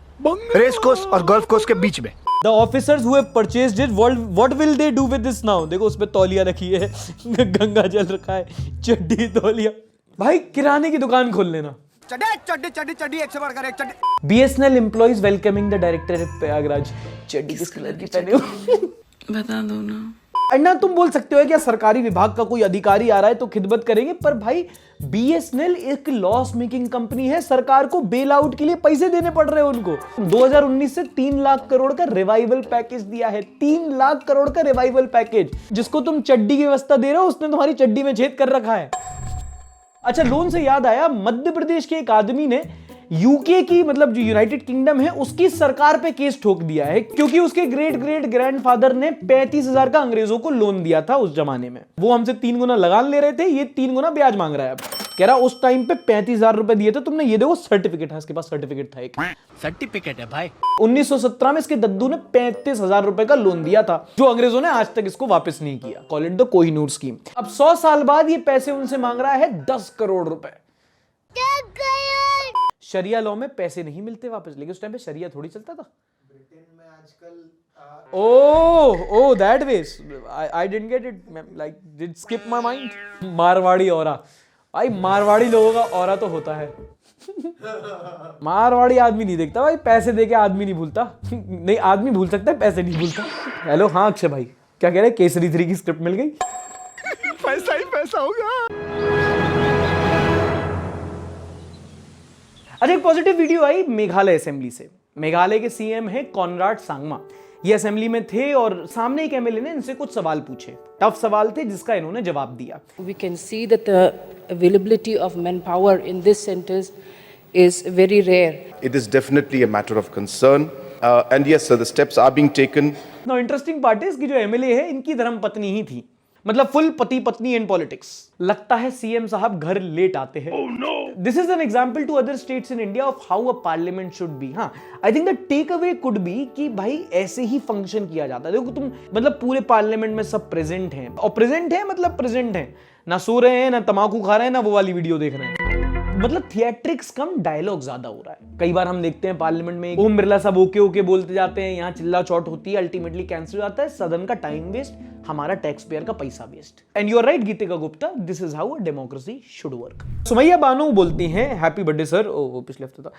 रेस कोर्स और गोल्फ कोर्स के बीच में। The officers who have purchased it, what will they do with this now? देखो उस पे तौलिया रखी है, गंगा जल रखा है, चड्डी तौलिया। भाई किराने की दुकान खोल लेना। चड्डी एक से बढ़कर एक चड्डी। BSNL employees welcoming the director of Prayagraj. चड्डी किस कलर की पहने हो? बता दो ना। अन्ना तुम बोल सकते हो क्या सरकारी विभाग का कोई अधिकारी आ रहा है तो खिदमत करेंगे, पर भाई BSNL एक लॉस मेकिंग कंपनी है, सरकार को बेल आउट के लिए पैसे देने पड़ रहे हैं उनको। 2019 से 3 लाख करोड़ का रिवाइवल पैकेज दिया है, 3 लाख करोड़ का रिवाइवल पैकेज। जिसको तुम चड्डी की व्यवस्था दे रहे हो उसने तुम्हारी चड्डी में छेद कर रखा है। अच्छा, लोन से याद आया, मध्य प्रदेश के एक आदमी ने यूके की, मतलब जो यूनाइटेड किंगडम है, उसकी सरकार पे केस ठोक दिया है क्योंकि उसके ग्रेट ग्रेट ग्रैंडफादर ने 35,000 का अंग्रेजों को लोन दिया था उस जमाने में। वो हमसे 3 गुना लगान ले रहे थे, ये 3 गुना ब्याज मांग रहा है। अब कह रहा उस टाइम पे 35,000 रुपए दिए थे तुमने, ये देखो सर्टिफिकेट है, इसके पास सर्टिफिकेट था, एक सर्टिफिकेट है भाई। 1917 में इसके दद्दू ने 35,000 रुपए का लोन दिया था, जो अंग्रेजों ने आज तक इसको वापस नहीं किया। Call it the Kohinoor scheme. अब 100 साल बाद ये पैसे उनसे मांग रहा है 10 करोड़ रुपए। शरिया लॉ में पैसे नहीं मिलते वापस, लेकिन उस टाइम पे शरिया थोड़ी चलता था। ब्रिटेन में आजकल oh that way I didn't get it, like did skip my mind. Marwari aura, भाई मारवाड़ी लोगों का औरा तो होता है। मारवाड़ी आदमी नहीं देखता भाई, पैसे देके आदमी नहीं भूलता। नहीं, आदमी भूल सकता है, पैसे नहीं भूलता। हेलो, हाँ अक्षय भाई क्या कह रहे? केसरी 3 की स्क्रिप्ट मिल गई। पैसा ही पैसा होगा। अच्छा, एक पॉजिटिव वीडियो आई मेघालय असेंबली से। मेघालय के सीएम हैं कॉनराड सांगमा। ये असेंबली में थे और सामने एक एमएलए ने इनसे कुछ सवाल पूछे। टफ सवाल थे जिसका इन्होंने जवाब दिया। We can see that the availability of manpower in this centers is very rare. It is definitely a matter of concern. And yes, sir, the steps are being taken. Now, interesting part is कि जो MLA है इनकी धर्मपत्नी ही थी, मतलब full पति पत्नी in politics. लगता है सीएम साहब घर लेट आते हैं। This is an example to other states in India of how a parliament should be. हाँ, I think the takeaway could be कि भाई ऐसे ही फंक्शन किया जाता है। देखो तुम, मतलब पूरे पार्लियामेंट में सब प्रेजेंट हैं, और प्रेजेंट है मतलब प्रेजेंट है, ना सो रहे हैं, ना तमाकू खा रहे हैं, ना वो वाली वीडियो देख रहे हैं। मतलब थिएट्रिक्स कम, डायलॉग ज्यादा हो रहा है। कई बार हम देखते हैं पार्लियामेंट में ओम बिरला साहब ओके ओके बोलते जाते हैं, यहाँ चिल्ला चौट होती है, अल्टीमेटली कैंसिल हो जाता है, सदन का टाइम वेस्ट, हमारा टैक्स पेयर का पैसा waste. And you are right Geetika Gupta, this is how a democracy should work. Sumaiya Bano बोलती हैं, हैप्पी बर्थडे सर। ओ पिछले हफ्ते था।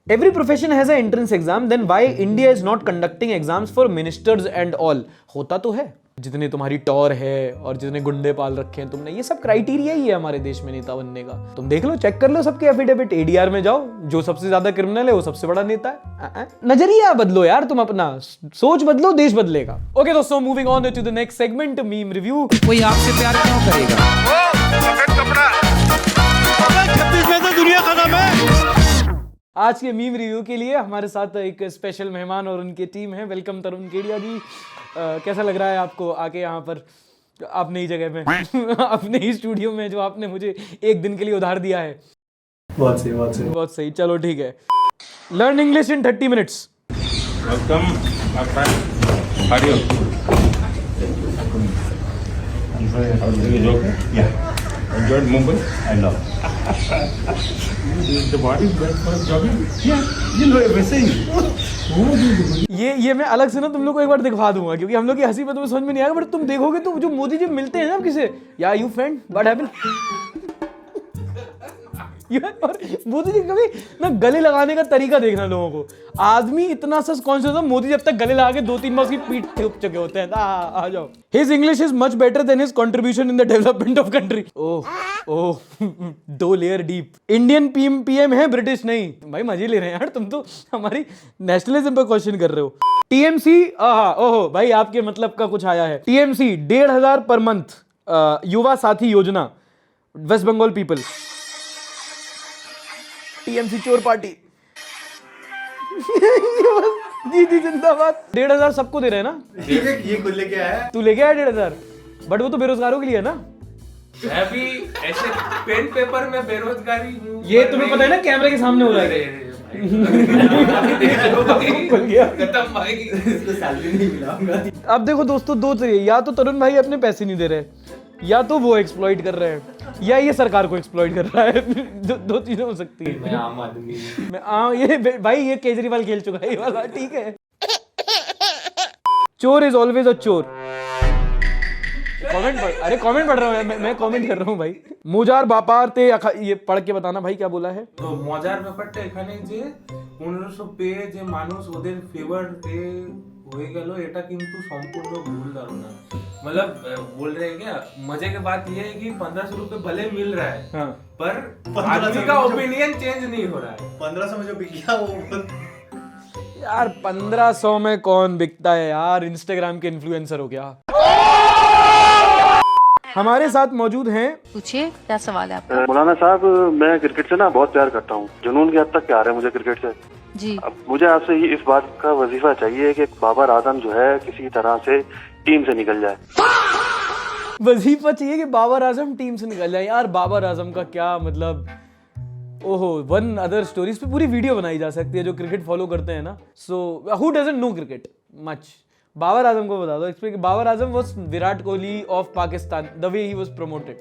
Every profession has an entrance exam, then why India is not conducting exams for ministers and all? होता तो है, जितने तुम्हारी टॉर है और जितने गुंडे पाल रखे हैं तुमने, ये सब क्राइटेरिया ही है हमारे देश में नेता बनने का। तुम देख लो, चेक कर लो सबके एफिडेविट, ADR में जाओ, जो सबसे ज्यादा क्रिमिनल है वो सबसे बड़ा नेता है। नजरिया बदलो यार, तुम अपना सोच बदलो, देश बदलेगा। ओके दोस्तों, moving on to the next segment, meme review. कोई आपसे प्यार क्यों करेगा? दुनिया खत्म है। आज के मीम रिव्यू के लिए हमारे साथ एक स्पेशल मेहमान और उनकी टीम है। वेलकम तरुण केडिया जी। कैसा लग रहा है आपको आके यहाँ पर अपनी जगह में अपने ही स्टूडियो में, जो आपने मुझे एक दिन के लिए उधार दिया है? बहुत सही, बहुत सही, बहुत सही। चलो ठीक है। Learn English in 30 minutes. Welcome, my friend. How are you? Enjoyed Mumbai? I love. The body is best for jogging? Yeah, you know everything. ये मैं अलग से ना तुम लोग को एक बार दिखा दूंगा, क्योंकि हम लोग की हंसी में तुम्हें समझ में नहीं आएगा, बट तुम देखोगे तो जो मोदी जी मिलते हैं ना किसे, या यू फ्रेंड व्हाट हैपेंड, और मोदी जी कभी ना गले लगाने का तरीका देखना लोगों को, आदमी इतना सस कॉन्शियस है, मोदी जब तक गले लगा के 2-3 बार उसकी पीठ ठोक चुके होते हैं। आ जाओ। His English is much better than his contribution in the development of country. Oh 2 layer deep. Indian PM है, ब्रिटिश नहीं। भाई मजे ले रहे हैं यार, तुम तो हमारी नेशनलिज्म पर क्वेश्चन कर रहे हो। टीएमसी, ओहो भाई आपके मतलब का कुछ आया है। टीएमसी 1,500 पर मंथ युवा साथी योजना, वेस्ट बंगाल पीपल। टीएमसी चोर पार्टी। जी जिंदाबाद। 1,500 सबको दे रहे हैं ना? ये खुद लेके आया। तू लेके आया 1,500, बट वो तो बेरोजगारों के लिए है ना। मैं भी ऐसे पेन पेपर में बेरोजगारी हूँ। ये तुम्हें पता है ना, कैमरे के सामने हो रहा है। खत्म भाई, इसको सैलरी नहीं मिला। अब देखो दोस्तों, 2 तरीके, या तो तरुण भाई अपने पैसे नहीं दे रहे, या तो वो एक्सप्लॉइट कर रहे हैं, या ये सरकार को एक्सप्लॉइट कर रहा है। दो चीजें हो सकती है। मैं आम आदमी, ये भाई ये केजरीवाल खेल चुका है ये वाला, ठीक है। चोर इज ऑलवेज अ चोर। कमेंट पढ़ रहा हूँ मैं कमेंट कर रहा हूँ भाई। मोजार बापार ते ये पढ़ के बताना भाई क्या बोला है। তো মজার ব্যাপারটা এখানে যে 1500 পেয়ে যে মানুষ ওদের ফেভারতে হয়ে গেল, এটা কিন্তু সম্পূর্ণ ভুল ধারণা। मतलब बोल रहे हैं क्या, मजे की बात ये है कि 1500 रुपए भले मिल रहा है, हाँ। पर आदमी का ओपिनियन चेंज नहीं हो रहा है। 1500 में जो बिक गया वो यार 1500 में कौन बिकता है यार, इंस्टाग्राम के इन्फ्लुएंसर हो गया। हमारे साथ मौजूद हैं। पूछिए क्या सवाल है आपका। मौलाना साहब, मैं क्रिकेट से ना बहुत प्यार करता हूँ, जुनून की हद तक प्यार है मुझे क्रिकेट से जी। अब मुझे आपसे इस बात का वजीफा चाहिए कि बाबर आजम जो है किसी तरह से टीम से निकल जाए। वजीफा चाहिए कि बाबर आजम टीम से निकल जाए। यार बाबर आजम का क्या मतलब, ओहो, वन अदर स्टोरीज पे पूरी वीडियो बनाई जा सकती है जो क्रिकेट फॉलो करते हैं ना। So who doesn't know cricket much, Babar Azam को बता दो। Explain, Babar Azam was Virat Kohli of Pakistan, the way he was promoted.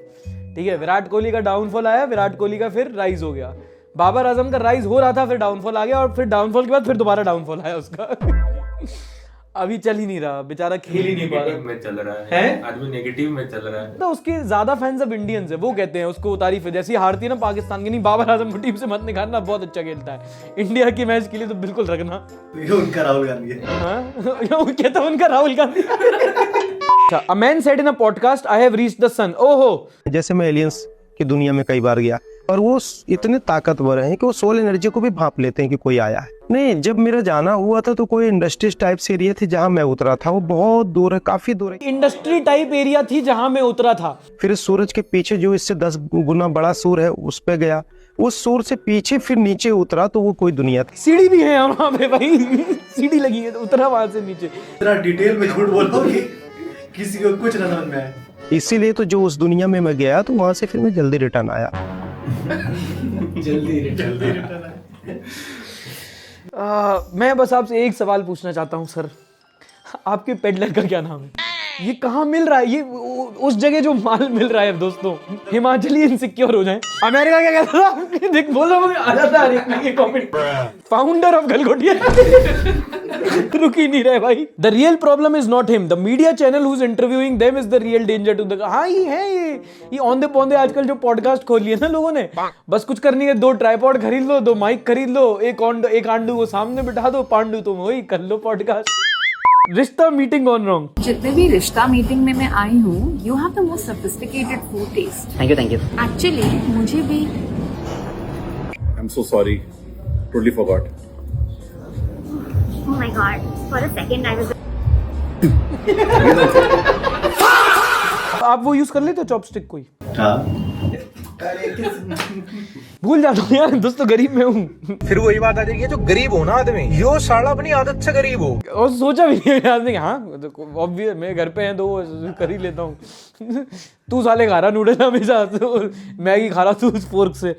ठीक है, विराट कोहली का डाउनफॉल आया, विराट कोहली का फिर राइज हो गया। बाबर आजम का राइज हो रहा था, फिर डाउनफॉल आ गया, और फिर डाउनफॉल के बाद फिर दोबारा डाउनफॉल आया उसका। अभी चल ही नहीं रहा बेचारा, खेल ही नहीं पा रहा में चल रहा है, आदमी नेगेटिव में चल रहा है। तो उसके ज्यादा फैंस अब इंडियंस है, वो कहते हैं उसको तारीफ है, जैसी हारती है ना पाकिस्तान की, नहीं बाबर आजम को टीम से मत निकालना, बहुत अच्छा खेलता है, इंडिया की मैच के लिए तो बिल्कुल रखना। उनका राहुल गांधी है। कहता उनका Rahul Gandhi. A man said in a podcast, I have reached the sun. ओहो, जैसे मैं एलियंस की दुनिया में कई बार गया, और वो इतने ताकतवर हैं कि वो सोल एनर्जी को भी भांप लेते हैं कि कोई आया है। नहीं, जब मेरा जाना हुआ था तो कोई इंडस्ट्री टाइप से एरिया थी जहां मैं उतरा था, वो बहुत दूर है, काफी दूर है। इंडस्ट्री टाइप एरिया थी जहां मैं उतरा था। फिर सूरज के पीछे जो इससे 10 गुना बड़ा सूर है उस पे गया, उस सूर से पीछे फिर नीचे उतरा तो वो कोई दुनिया थी। सीढ़ी भी है वहां पे भाई, सीढ़ी लगी है तो उतरा वहां से नीचे। इतना डिटेल में झूठ बोलो कि किसी को कुछ ना समझ में आए। इसीलिए तो जो उस दुनिया में मैं गया तो वहां से फिर मैं जल्दी रिटर्न आया। जल्दी रिटर्न मैं बस आपसे एक सवाल पूछना चाहता हूँ सर, आपके पेडलर का क्या नाम है? ये कहाँ मिल रहा है? ये उस जगह जो माल मिल रहा है दोस्तों, हिमाचली इनसिक्योर हो जाए। अमेरिका क्या कहता था? देख बोल रहा हूँ, आ जाता है ये कमेंट। फाउंडर ऑफ गलगोटिया रुक ही नहीं रहे भाई। The real problem is not him, the media channel who is interviewing them is the real danger to the. हाँ ये है, ये औंधे पौंधे आजकल जो पॉडकास्ट खोल लिए ना लोगों ने, बस कुछ करनी है, 2 ट्राइपॉड खरीद लो, 2 माइक खरीद लो, एक आंडू को सामने बिठा दो, पांडू तुम वही कर लो पॉडकास्ट। रिश्ता मीटिंग गॉन रॉन्ग। जितने भी रिश्ता मीटिंग में मैं आई हूँ, you have the most sophisticated food taste. Thank you. Actually मुझे भी I'm so sorry. Totally forgot. Oh my god. For a second I was आप वो यूज कर लेते हो चॉपस्टिक कोई? हाँ। भूल जाता हूँ यार, दोस्तों गरीब में हूँ। फिर वही बात आ जाएगी, जो गरीब हो ना आदमी, यो साला अपनी आदत से गरीब हो। और सोचा भी नहीं आदमी, हाँ ऑब्वियस मेरे घर पे हैं तो कर ही लेता हूँ। तू साले खा रहा नूडल हमेशा, तो मैगी खा रहा तू उस फोर्क से।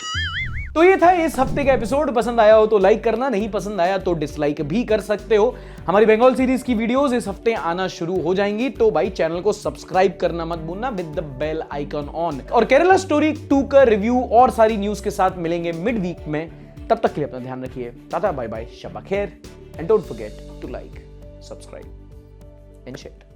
तो ये था इस हफ्ते का एपिसोड। पसंद आया हो तो लाइक करना, नहीं पसंद आया तो डिसलाइक भी कर सकते हो। हमारी बंगाल सीरीज की वीडियोस इस हफ्ते आना शुरू हो जाएंगी, तो भाई चैनल को सब्सक्राइब करना मत भूलना with the bell icon on. और केरला स्टोरी 2 का रिव्यू और सारी न्यूज के साथ मिलेंगे मिड वीक में। तब तक के लिए अपना ध्यान रखिए। टाटा बाय बाय, शब्बा खैर, and don't forget to like, subscribe and share.